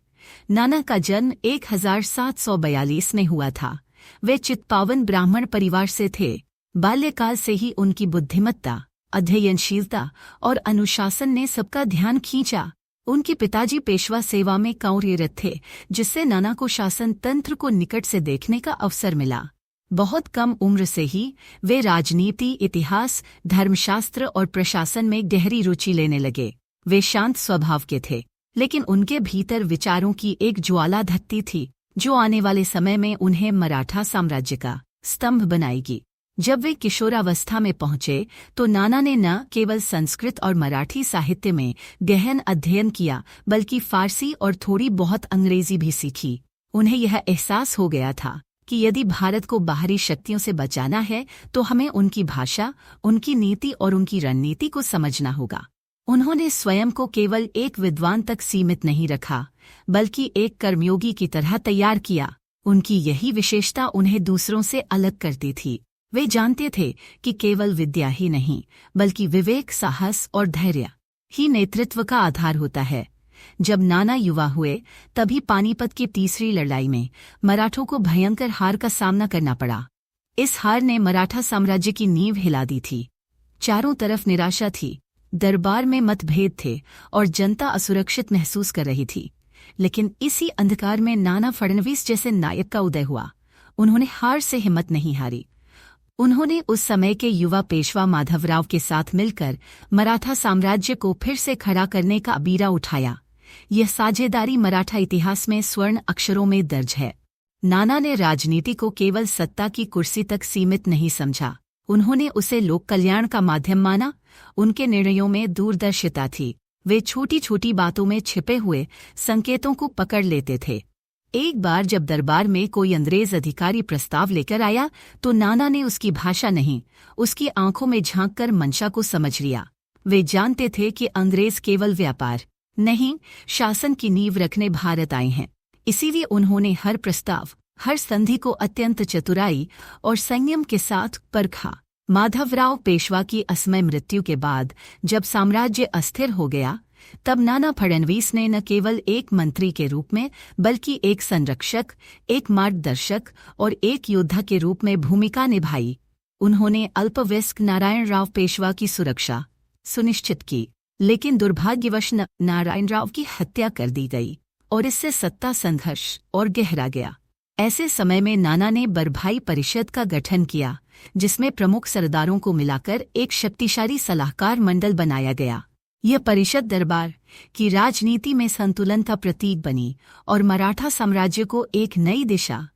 नाना का जन्म 1742 में हुआ था। वे चित्पावन ब्राह्मण परिवार से थे। बाल्यकाल से ही उनकी बुद्धिमत्ता, अध्ययनशीलता और अनुशासन ने सबका ध्यान खींचा। उनके पिताजी पेशवा सेवा में कार्यरत थे, जिससे नाना को शासन तंत्र को निकट से देखने का अवसर मिला। बहुत कम उम्र से ही वे राजनीति, इतिहास, धर्मशास्त्र और प्रशासन में गहरी रुचि लेने लगे। वे शांत स्वभाव के थे, लेकिन उनके भीतर विचारों की एक ज्वाला धकती थी जो आने वाले समय में उन्हें मराठा साम्राज्य का स्तंभ बनाएगी। जब वे किशोरावस्था में पहुंचे तो नाना ने न केवल संस्कृत और मराठी साहित्य में गहन अध्ययन किया, बल्कि फारसी और थोड़ी बहुत अंग्रेजी भी सीखी। उन्हें यह एहसास हो गया था कि यदि भारत को बाहरी शक्तियों से बचाना है तो हमें उनकी भाषा, उनकी नीति और उनकी रणनीति को समझना होगा। उन्होंने स्वयं को केवल एक विद्वान तक सीमित नहीं रखा, बल्कि एक कर्मयोगी की तरह तैयार किया। उनकी यही विशेषता उन्हें दूसरों से अलग करती थी। वे जानते थे कि केवल विद्या ही नहीं, बल्कि विवेक, साहस और धैर्य ही नेतृत्व का आधार होता है। जब नाना युवा हुए तभी पानीपत की तीसरी लड़ाई में मराठों को भयंकर हार का सामना करना पड़ा। इस हार ने मराठा साम्राज्य की नींव हिला दी थी। चारों तरफ निराशा थी, दरबार में मतभेद थे और जनता असुरक्षित महसूस कर रही थी। लेकिन इसी अंधकार में नाना फडणवीस जैसे नायक का उदय हुआ। उन्होंने हार से हिम्मत नहीं हारी। उन्होंने उस समय के युवा पेशवा माधवराव के साथ मिलकर मराठा साम्राज्य को फिर से खड़ा करने का बीड़ा उठाया। यह साझेदारी मराठा इतिहास में स्वर्ण अक्षरों में दर्ज है। नाना ने राजनीति को केवल सत्ता की कुर्सी तक सीमित नहीं समझा, उन्होंने उसे लोक कल्याण का माध्यम माना। उनके निर्णयों में दूरदर्शिता थी। वे छोटी छोटी बातों में छिपे हुए संकेतों को पकड़ लेते थे। एक बार जब दरबार में कोई अंग्रेज अधिकारी प्रस्ताव लेकर आया तो नाना ने उसकी भाषा नहीं, उसकी आंखों में झांककर मंशा को समझ लिया। वे जानते थे कि अंग्रेज केवल व्यापार नहीं, शासन की नींव रखने भारत आए हैं। इसीलिए उन्होंने हर प्रस्ताव, हर संधि को अत्यंत चतुराई और संयम के साथ परखा। माधवराव पेशवा की असमय मृत्यु के बाद जब साम्राज्य अस्थिर हो गया, तब नाना फडणवीस ने न केवल एक मंत्री के रूप में, बल्कि एक संरक्षक, एक मार्गदर्शक और एक योद्धा के रूप में भूमिका निभाई। उन्होंने अल्पवयस्क नारायणराव पेशवा की सुरक्षा सुनिश्चित की, लेकिन दुर्भाग्यवश नारायणराव की हत्या कर दी गई और इससे सत्ता संघर्ष और गहरा गया। ऐसे समय में नाना ने बरभाई परिषद का गठन किया, जिसमें प्रमुख सरदारों को मिलाकर एक शक्तिशाली सलाहकार मंडल बनाया गया। यह परिषद दरबार की राजनीति में संतुलन का प्रतीक बनी और मराठा साम्राज्य को एक नई दिशा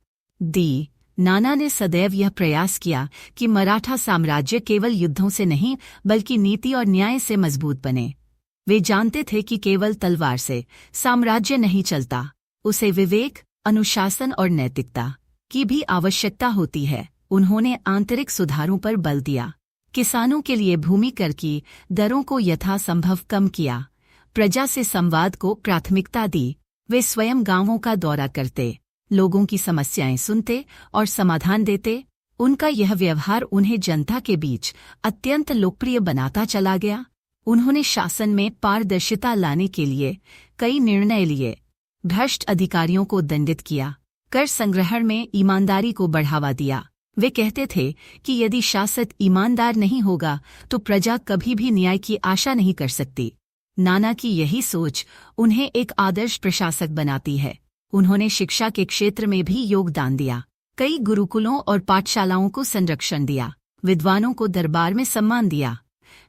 दी। नाना ने सदैव यह प्रयास किया कि मराठा साम्राज्य केवल युद्धों से नहीं, बल्कि नीति और न्याय से मजबूत बने। वे जानते थे कि केवल तलवार से साम्राज्य नहीं चलता, उसे विवेक, अनुशासन और नैतिकता की भी आवश्यकता होती है। उन्होंने आंतरिक सुधारों पर बल दिया, किसानों के लिए भूमि कर की दरों को यथासंभव कम किया, प्रजा से संवाद को प्राथमिकता दी। वे स्वयं गांवों का दौरा करते, लोगों की समस्याएं सुनते और समाधान देते। उनका यह व्यवहार उन्हें जनता के बीच अत्यंत लोकप्रिय बनाता चला गया। उन्होंने शासन में पारदर्शिता लाने के लिए कई निर्णय लिए, भ्रष्ट अधिकारियों को दंडित किया, कर संग्रहण में ईमानदारी को बढ़ावा दिया। वे कहते थे कि यदि शासक ईमानदार नहीं होगा तो प्रजा कभी भी न्याय की आशा नहीं कर सकती। नाना की यही सोच उन्हें एक आदर्श प्रशासक बनाती है। उन्होंने शिक्षा के क्षेत्र में भी योगदान दिया, कई गुरुकुलों और पाठशालाओं को संरक्षण दिया, विद्वानों को दरबार में सम्मान दिया।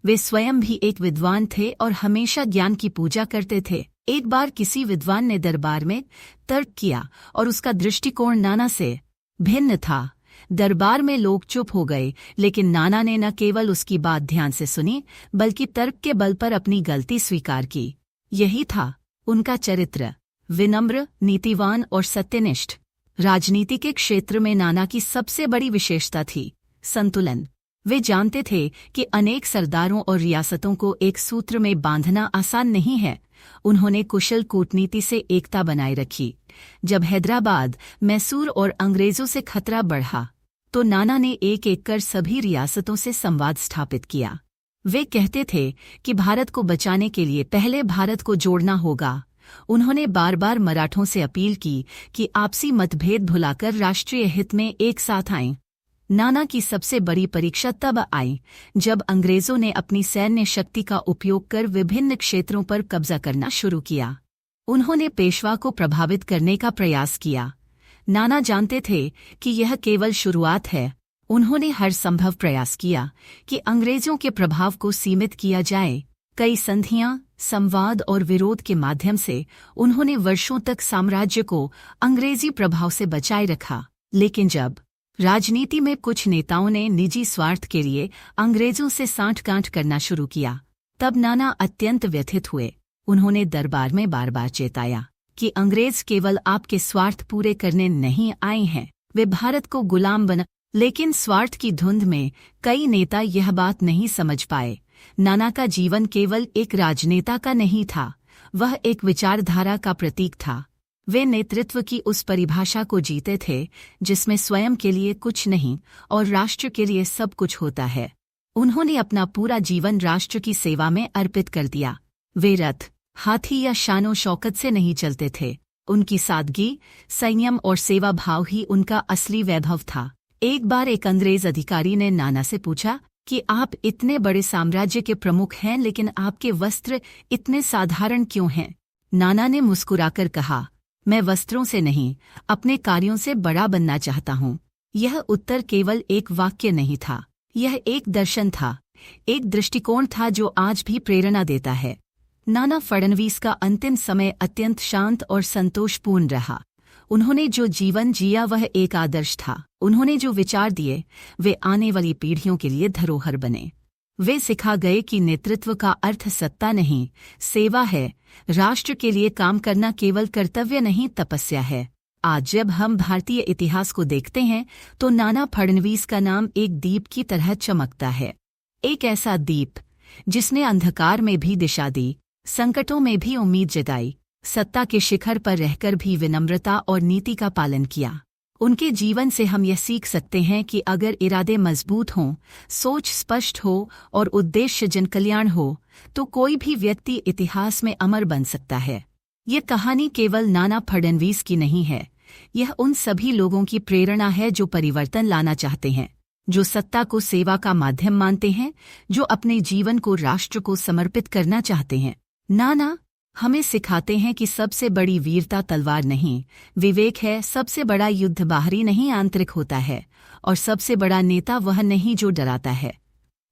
वे स्वयं भी एक विद्वान थे और हमेशा ज्ञान की पूजा करते थे। एक बार किसी विद्वान ने दरबार में तर्क किया और उसका दृष्टिकोण नाना से भिन्न था। दरबार में लोग चुप हो गए, लेकिन नाना ने न केवल उसकी बात ध्यान से सुनी, बल्कि तर्क के बल पर अपनी गलती स्वीकार की। यही था उनका चरित्र, विनम्र, नीतिवान और सत्यनिष्ठ। राजनीति के क्षेत्र में नाना की सबसे बड़ी विशेषता थी संतुलन। वे जानते थे कि अनेक सरदारों और रियासतों को एक सूत्र में बांधना आसान नहीं है। उन्होंने कुशल कूटनीति से एकता बनाए रखी। जब हैदराबाद, मैसूर और अंग्रेजों से खतरा बढ़ा तो नाना ने एक एक कर सभी रियासतों से संवाद स्थापित किया। वे कहते थे कि भारत को बचाने के लिए पहले भारत को जोड़ना होगा। उन्होंने बार बार मराठों से अपील की कि आपसी मतभेद भुलाकर राष्ट्रीय हित में एक साथ आएं। नाना की सबसे बड़ी परीक्षा तब आई जब अंग्रेजों ने अपनी सैन्य शक्ति का उपयोग कर विभिन्न क्षेत्रों पर कब्जा करना शुरू किया। उन्होंने पेशवा को प्रभावित करने का प्रयास किया। नाना जानते थे कि यह केवल शुरुआत है। उन्होंने हर संभव प्रयास किया कि अंग्रेजों के प्रभाव को सीमित किया जाए। कई संधियां, संवाद और विरोध के माध्यम से उन्होंने वर्षों तक साम्राज्य को अंग्रेजी प्रभाव से बचाए रखा। लेकिन जब राजनीति में कुछ नेताओं ने निजी स्वार्थ के लिए अंग्रेजों से सांठ-गांठ करना शुरू किया, तब नाना अत्यंत व्यथित हुए। उन्होंने दरबार में बार बार चेताया कि अंग्रेज केवल आपके स्वार्थ पूरे करने नहीं आए हैं, वे भारत को गुलाम बना। लेकिन स्वार्थ की धुंध में कई नेता यह बात नहीं समझ पाए। नाना का जीवन केवल एक राजनेता का नहीं था, वह एक विचारधारा का प्रतीक था। वे नेतृत्व की उस परिभाषा को जीते थे जिसमें स्वयं के लिए कुछ नहीं और राष्ट्र के लिए सब कुछ होता है। उन्होंने अपना पूरा जीवन राष्ट्र की सेवा में अर्पित कर दिया। वे रथ, हाथी या शानो शौकत से नहीं चलते थे। उनकी सादगी, संयम और सेवा भाव ही उनका असली वैभव था। एक बार एक अंग्रेज अधिकारी ने नाना से पूछा कि आप इतने बड़े साम्राज्य के प्रमुख हैं, लेकिन आपके वस्त्र इतने साधारण क्यों हैं? नाना ने मुस्कुराकर कहा, मैं वस्त्रों से नहीं, अपने कार्यों से बड़ा बनना चाहता हूँ। यह उत्तर केवल एक वाक्य नहीं था, यह एक दर्शन था, एक दृष्टिकोण था जो आज भी प्रेरणा देता है। नाना फडणवीस का अंतिम समय अत्यंत शांत और संतोषपूर्ण रहा। उन्होंने जो जीवन जिया वह एक आदर्श था। उन्होंने जो विचार दिए वे आने वाली पीढ़ियों के लिए धरोहर बने। वे सिखा गए कि नेतृत्व का अर्थ सत्ता नहीं, सेवा है। राष्ट्र के लिए काम करना केवल कर्तव्य नहीं, तपस्या है। आज जब हम भारतीय इतिहास को देखते हैं तो नाना फडणवीस का नाम एक दीप की तरह चमकता है। एक ऐसा दीप जिसने अंधकार में भी दिशा दी, संकटों में भी उम्मीद जगाई, सत्ता के शिखर पर रहकर भी विनम्रता और नीति का पालन किया। उनके जीवन से हम यह सीख सकते हैं कि अगर इरादे मजबूत हों, सोच स्पष्ट हो और उद्देश्य जनकल्याण हो, तो कोई भी व्यक्ति इतिहास में अमर बन सकता है। ये कहानी केवल नाना फडणवीस की नहीं है, यह उन सभी लोगों की प्रेरणा है जो परिवर्तन लाना चाहते हैं, जो सत्ता को सेवा का माध्यम मानते हैं, जो अपने जीवन को राष्ट्र को समर्पित करना चाहते हैं। नाना हमें सिखाते हैं कि सबसे बड़ी वीरता तलवार नहीं, विवेक है। सबसे बड़ा युद्ध बाहरी नहीं, आंतरिक होता है। और सबसे बड़ा नेता वह नहीं जो डराता है,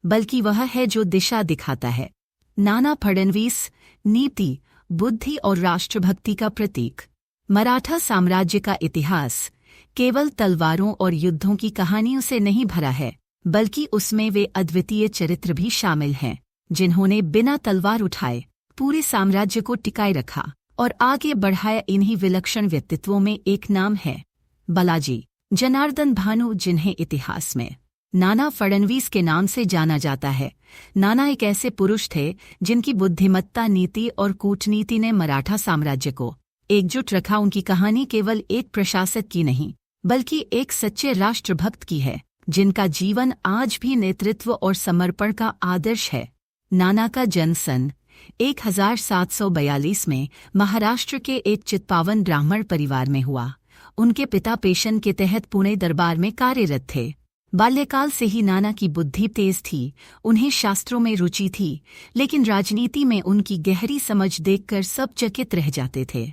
बल्कि वह है जो दिशा दिखाता है। नाना फडणवीस नीति, बुद्धि और राष्ट्रभक्ति का प्रतीक। मराठा साम्राज्य का इतिहास केवल तलवारों और युद्धों की कहानियों से नहीं भरा है, बल्कि उसमें वे अद्वितीय चरित्र भी शामिल हैं, जिन्होंने बिना तलवार उठाए पूरे साम्राज्य को टिकाए रखा और आगे बढ़ाया। इन्हीं विलक्षण व्यक्तित्वों में एक नाम है बालाजी जनार्दन भानु, जिन्हें इतिहास में नाना फडणवीस के नाम से जाना जाता है। नाना एक ऐसे पुरुष थे जिनकी बुद्धिमत्ता, नीति और कूटनीति ने मराठा साम्राज्य को एकजुट रखा। उनकी कहानी केवल एक प्रशासक की नहीं, बल्कि एक सच्चे राष्ट्रभक्त की है, जिनका जीवन आज भी नेतृत्व और समर्पण का आदर्श है। नाना का जन्म सन 1742 में महाराष्ट्र के एक चित्पावन ब्राह्मण परिवार में हुआ। उनके पिता पेशन के तहत पुणे दरबार में कार्यरत थे। बाल्यकाल से ही नाना की बुद्धि तेज थी, उन्हें शास्त्रों में रुचि थी, लेकिन राजनीति में उनकी गहरी समझ देखकर सब चकित रह जाते थे।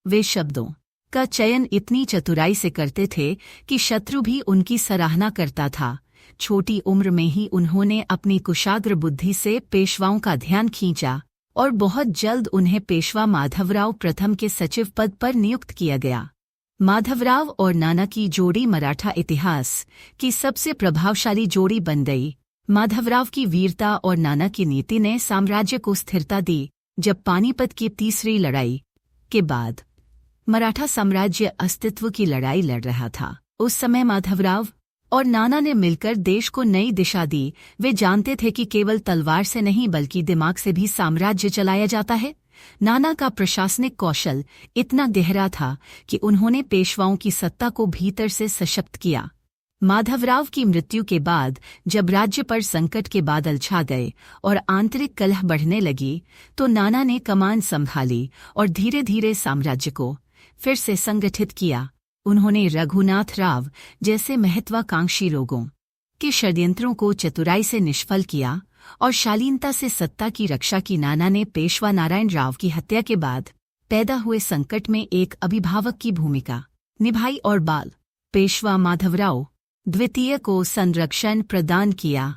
वे शब्दों का चयन इतनी चतुराई से करते थे कि शत्रु भी उनकी सराहना करता था। छोटी उम्र में ही उन्होंने अपनी कुशाग्र बुद्धि से पेशवाओं का ध्यान खींचा और बहुत जल्द उन्हें पेशवा माधवराव प्रथम के सचिव पद पर नियुक्त किया गया। माधवराव और नाना की जोड़ी मराठा इतिहास की सबसे प्रभावशाली जोड़ी बन गई। माधवराव की वीरता और नाना की नीति ने साम्राज्य को स्थिरता दी। जब पानीपत की तीसरी लड़ाई के बाद मराठा साम्राज्य अस्तित्व की लड़ाई लड़ रहा था, उस समय माधवराव और नाना ने मिलकर देश को नई दिशा दी। वे जानते थे कि केवल तलवार से नहीं, बल्कि दिमाग से भी साम्राज्य चलाया जाता है। नाना का प्रशासनिक कौशल इतना गहरा था कि उन्होंने पेशवाओं की सत्ता को भीतर से सशक्त किया। माधवराव की मृत्यु के बाद जब राज्य पर संकट के बादल छा गए और आंतरिक कलह बढ़ने लगी, तो नाना ने कमान संभाली और धीरे धीरे साम्राज्य को फिर से संगठित किया। उन्होंने रघुनाथ राव जैसे महत्वाकांक्षी लोगों के षड्यंत्रों को चतुराई से निष्फल किया और शालीनता से सत्ता की रक्षा की। नाना ने पेशवा नारायण राव की हत्या के बाद पैदा हुए संकट में एक अभिभावक की भूमिका निभाई और बाल पेशवा माधवराव द्वितीय को संरक्षण प्रदान किया।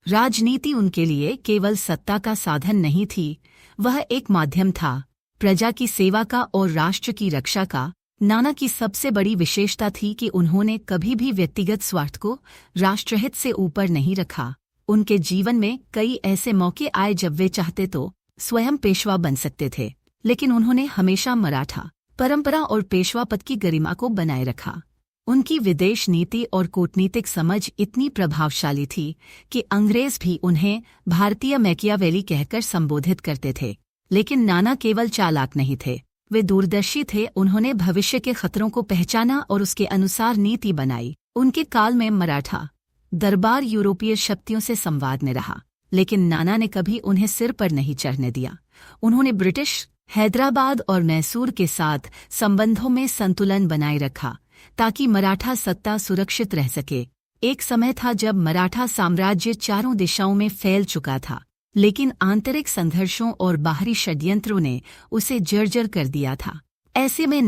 राजनीति उनके लिए केवल सत्ता का साधन नहीं थी, वह एक माध्यम था प्रजा की सेवा का और राष्ट्र की रक्षा का। नाना की सबसे बड़ी विशेषता थी कि उन्होंने कभी भी व्यक्तिगत स्वार्थ को राष्ट्रहित से ऊपर नहीं रखा। उनके जीवन में कई ऐसे मौके आए जब वे चाहते तो स्वयं पेशवा बन सकते थे, लेकिन उन्होंने हमेशा मराठा परंपरा और पेशवा पद की गरिमा को बनाए रखा। उनकी विदेश नीति और कूटनीतिक समझ इतनी प्रभावशाली थी कि अंग्रेज भी उन्हें भारतीय मैकियावेली कहकर संबोधित करते थे। लेकिन नाना केवल चालाक नहीं थे, वे दूरदर्शी थे। उन्होंने भविष्य के खतरों को पहचाना और उसके अनुसार नीति बनाई। उनके काल में मराठा दरबार यूरोपीय शक्तियों से संवाद में रहा, लेकिन नाना ने कभी उन्हें सिर पर नहीं चढ़ने दिया। उन्होंने ब्रिटिश, हैदराबाद और मैसूर के साथ संबंधों में संतुलन बनाए रखा ताकि मराठा सत्ता सुरक्षित रह सके। एक समय था जब मराठा साम्राज्य चारों दिशाओं में फैल चुका था, लेकिन आंतरिक संघर्षों और बाहरी षड्यंत्रों ने उसे जर्जर कर दिया था। ऐसे में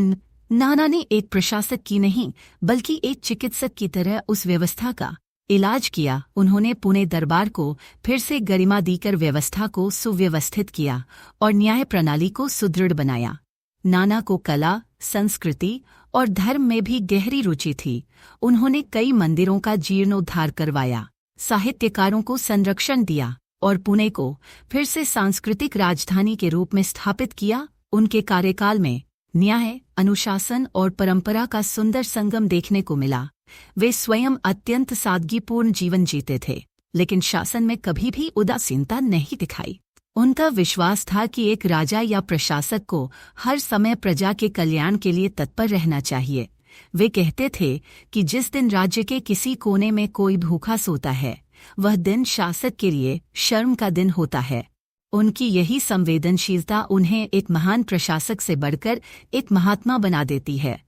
नाना ने एक प्रशासक की नहीं बल्कि एक चिकित्सक की तरह उस व्यवस्था का इलाज किया। उन्होंने पुणे दरबार को फिर से गरिमा देकर व्यवस्था को सुव्यवस्थित किया और न्याय प्रणाली को सुदृढ़ बनाया। नाना को कला, संस्कृति और धर्म में भी गहरी रुचि थी। उन्होंने कई मंदिरों का जीर्णोद्धार करवाया, साहित्यकारों को संरक्षण दिया और पुणे को फिर से सांस्कृतिक राजधानी के रूप में स्थापित किया। उनके कार्यकाल में न्याय, अनुशासन और परंपरा का सुंदर संगम देखने को मिला। वे स्वयं अत्यंत सादगीपूर्ण जीवन जीते थे, लेकिन शासन में कभी भी उदासीनता नहीं दिखाई। उनका विश्वास था कि एक राजा या प्रशासक को हर समय प्रजा के कल्याण के लिए तत्पर रहना चाहिए। वे कहते थे कि जिस दिन राज्य के किसी कोने में कोई भूखा सोता है, वह दिन शासक के लिए शर्म का दिन होता है। उनकी यही संवेदनशीलता उन्हें एक महान प्रशासक से बढ़कर एक महात्मा बना देती है।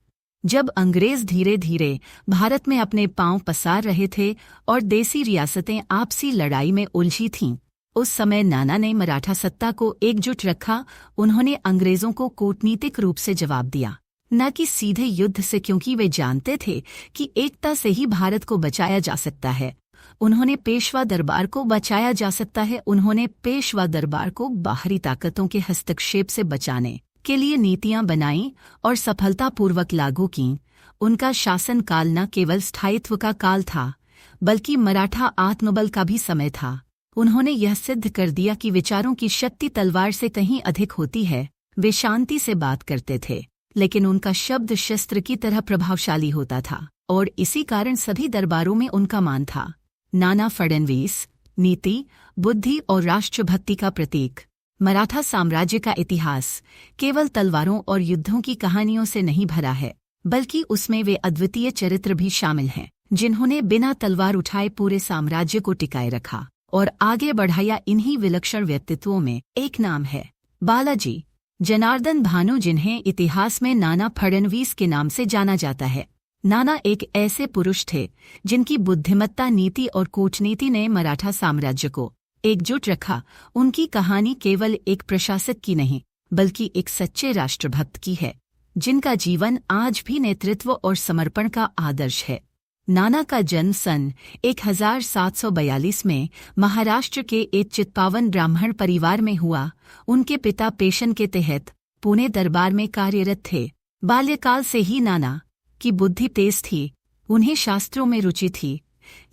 जब अंग्रेज धीरे धीरे भारत में अपने पांव पसार रहे थे और देसी रियासतें आपसी लड़ाई में उलझी थीं, उस समय नाना ने मराठा सत्ता को एकजुट रखा। उन्होंने अंग्रेजों को कूटनीतिक रूप से जवाब दिया, न कि सीधे युद्ध से, क्योंकि वे जानते थे कि एकता से ही भारत को बचाया जा सकता है। उन्होंने पेशवा दरबार को बचाया जा सकता है। उन्होंने पेशवा दरबार को बाहरी ताकतों के हस्तक्षेप से बचाने के लिए नीतियां बनाईं और सफलतापूर्वक लागू कीं। उनका शासनकाल न केवल स्थायित्व का काल था, बल्कि मराठा आत्मबल का भी समय था। उन्होंने यह सिद्ध कर दिया कि विचारों की शक्ति तलवार से कहीं अधिक होती है। वे शांति से बात करते थे, लेकिन उनका शब्द शस्त्र की तरह प्रभावशाली होता था और इसी कारण सभी दरबारों में उनका मान था। नाना फडणवीस नीति, बुद्धि और राष्ट्रभक्ति का प्रतीक। मराठा साम्राज्य का इतिहास केवल तलवारों और युद्धों की कहानियों से नहीं भरा है, बल्कि उसमें वे अद्वितीय चरित्र भी शामिल हैं, जिन्होंने बिना तलवार उठाए पूरे साम्राज्य को टिकाए रखा और आगे बढ़ाया। इन्हीं विलक्षण व्यक्तित्वों में एक नाम है बालाजी जनार्दन भानु, जिन्हें इतिहास में नाना फडणवीस के नाम से जाना जाता है। नाना एक ऐसे पुरुष थे जिनकी बुद्धिमत्ता, नीति और कूटनीति ने मराठा साम्राज्य को एकजुट रखा। उनकी कहानी केवल एक प्रशासक की नहीं, बल्कि एक सच्चे राष्ट्रभक्त की है, जिनका जीवन आज भी नेतृत्व और समर्पण का आदर्श है। नाना का जन्म सन 1742 में महाराष्ट्र के एक चित्पावन ब्राह्मण परिवार में हुआ। उनके पिता पेशन के तहत पुणे दरबार में कार्यरत थे। बाल्यकाल से ही नाना की बुद्धि तेज थी। उन्हें शास्त्रों में रुचि थी,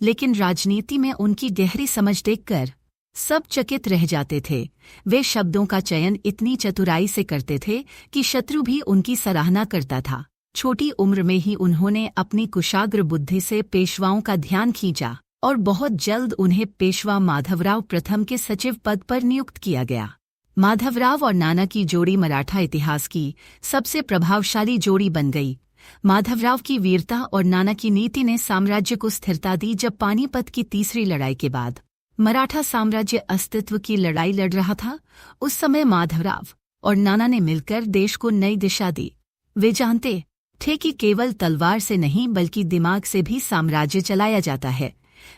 लेकिन राजनीति में उनकी गहरी समझ देखकर सब चकित रह जाते थे। वे शब्दों का चयन इतनी चतुराई से करते थे कि शत्रु भी उनकी सराहना करता था। छोटी उम्र में ही उन्होंने अपनी कुशाग्र बुद्धि से पेशवाओं का ध्यान खींचा और बहुत जल्द उन्हें पेशवा माधवराव प्रथम के सचिव पद पर नियुक्त किया गया। माधवराव और नाना की जोड़ी मराठा इतिहास की सबसे प्रभावशाली जोड़ी बन गई। माधवराव की वीरता और नाना की नीति ने साम्राज्य को स्थिरता दी। जब पानीपत की तीसरी लड़ाई के बाद मराठा साम्राज्य अस्तित्व की लड़ाई लड़ रहा था, उस समय माधवराव और नाना ने मिलकर देश को नई दिशा दी। वे जानते थे कि केवल तलवार से नहीं बल्कि दिमाग से भी साम्राज्य चलाया जाता है।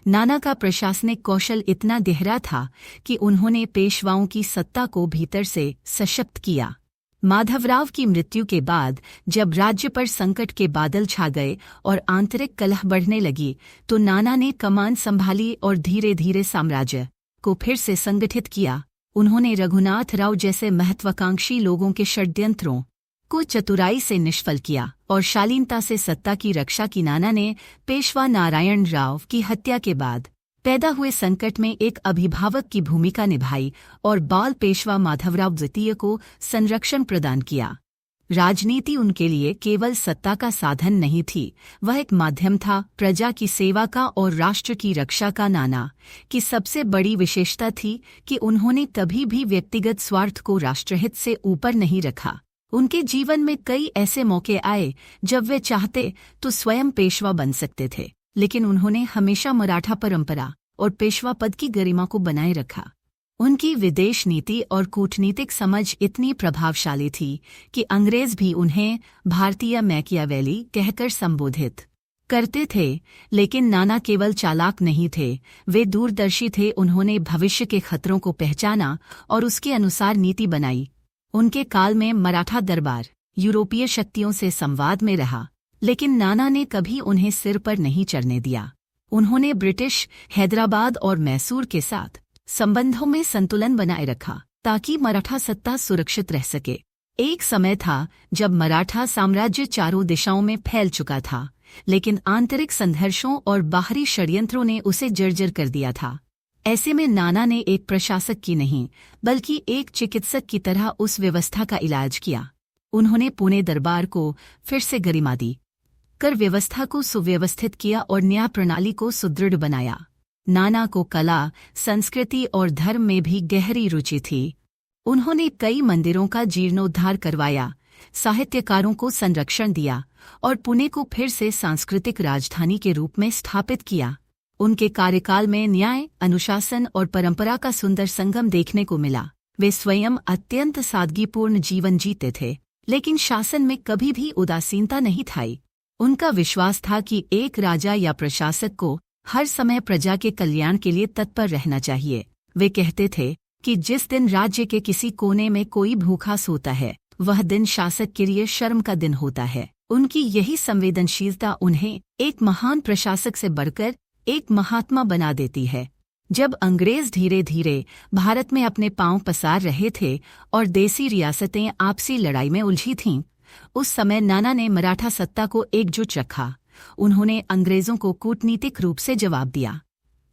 नाना का प्रशासनिक कौशल इतना गहरा था कि उन्होंने पेशवाओं की सत्ता को भीतर से सशक्त किया। माधवराव की मृत्यु के बाद जब राज्य पर संकट के बादल छा गए और आंतरिक कलह बढ़ने लगी, तो नाना ने कमान संभाली और धीरे धीरे साम्राज्य को फिर से संगठित किया। उन्होंने रघुनाथ राव जैसे महत्वाकांक्षी लोगों के षड्यंत्रों को चतुराई से निष्फल किया और शालीनता से सत्ता की रक्षा की। नाना ने पेशवा नारायण राव की हत्या के बाद पैदा हुए संकट में एक अभिभावक की भूमिका निभाई और बाल पेशवा माधवराव द्वितीय को संरक्षण प्रदान किया। राजनीति उनके लिए केवल सत्ता का साधन नहीं थी, वह एक माध्यम था प्रजा की सेवा का और राष्ट्र की रक्षा का। नाना की सबसे बड़ी विशेषता थी कि उन्होंने कभी भी व्यक्तिगत स्वार्थ को राष्ट्रहित से ऊपर नहीं रखा। उनके जीवन में कई ऐसे मौके आए जब वे चाहते तो स्वयं पेशवा बन सकते थे, लेकिन उन्होंने हमेशा मराठा परंपरा और पेशवा पद की गरिमा को बनाए रखा। उनकी विदेश नीति और कूटनीतिक समझ इतनी प्रभावशाली थी कि अंग्रेज भी उन्हें भारतीय मैकियावेली कहकर संबोधित करते थे। लेकिन नाना केवल चालाक नहीं थे, वे दूरदर्शी थे। उन्होंने भविष्य के खतरों को पहचाना और उसके अनुसार नीति बनाई। उनके काल में मराठा दरबार यूरोपीय शक्तियों से संवाद में रहा, लेकिन नाना ने कभी उन्हें सिर पर नहीं चढ़ने दिया। उन्होंने ब्रिटिश, हैदराबाद और मैसूर के साथ संबंधों में संतुलन बनाए रखा ताकि मराठा सत्ता सुरक्षित रह सके। एक समय था जब मराठा साम्राज्य चारों दिशाओं में फैल चुका था, लेकिन आंतरिक संघर्षों और बाहरी षड्यंत्रों ने उसे जर्जर कर दिया था। ऐसे में नाना ने एक प्रशासक की नहीं बल्कि एक चिकित्सक की तरह उस व्यवस्था का इलाज किया। उन्होंने पुणे दरबार को फिर से गरिमा दी, कर व्यवस्था को सुव्यवस्थित किया और न्याय प्रणाली को सुदृढ़ बनाया। नाना को कला, संस्कृति और धर्म में भी गहरी रुचि थी। उन्होंने कई मंदिरों का जीर्णोद्धार करवाया, साहित्यकारों को संरक्षण दिया और पुणे को फिर से सांस्कृतिक राजधानी के रूप में स्थापित किया। उनके कार्यकाल में न्याय, अनुशासन और परंपरा का सुंदर संगम देखने को मिला। वे स्वयं अत्यंत सादगीपूर्ण जीवन जीते थे, लेकिन शासन में कभी भी उदासीनता नहीं थी। उनका विश्वास था कि एक राजा या प्रशासक को हर समय प्रजा के कल्याण के लिए तत्पर रहना चाहिए। वे कहते थे कि जिस दिन राज्य के किसी कोने में कोई भूखा सोता है, वह दिन शासक के लिए शर्म का दिन होता है। उनकी यही संवेदनशीलता उन्हें एक महान प्रशासक से बढ़कर एक महात्मा बना देती है। जब अंग्रेज धीरे धीरे भारत में अपने पांव पसार रहे थे और देसी रियासतें आपसी लड़ाई में उलझी थीं, उस समय नाना ने मराठा सत्ता को एकजुट रखा। उन्होंने अंग्रेजों को कूटनीतिक रूप से जवाब दिया,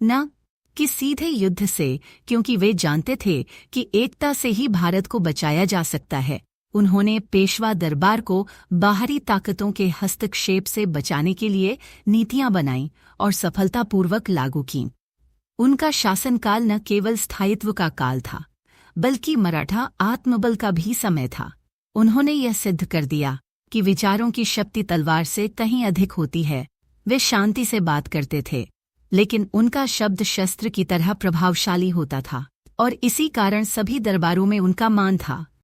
न कि सीधे युद्ध से, क्योंकि वे जानते थे कि एकता से ही भारत को बचाया जा सकता है। उन्होंने पेशवा दरबार को बाहरी ताकतों के हस्तक्षेप से बचाने के लिए नीतियां बनाईं और सफलतापूर्वक लागू कीं। उनका शासनकाल न केवल स्थायित्व का काल था, बल्कि मराठा आत्मबल का भी समय था। उन्होंने यह सिद्ध कर दिया कि विचारों की शक्ति तलवार से कहीं अधिक होती है। वे शांति से बात करते थे, लेकिन उनका शब्द शस्त्र की तरह प्रभावशाली होता था और इसी कारण सभी दरबारों में उनका मान था।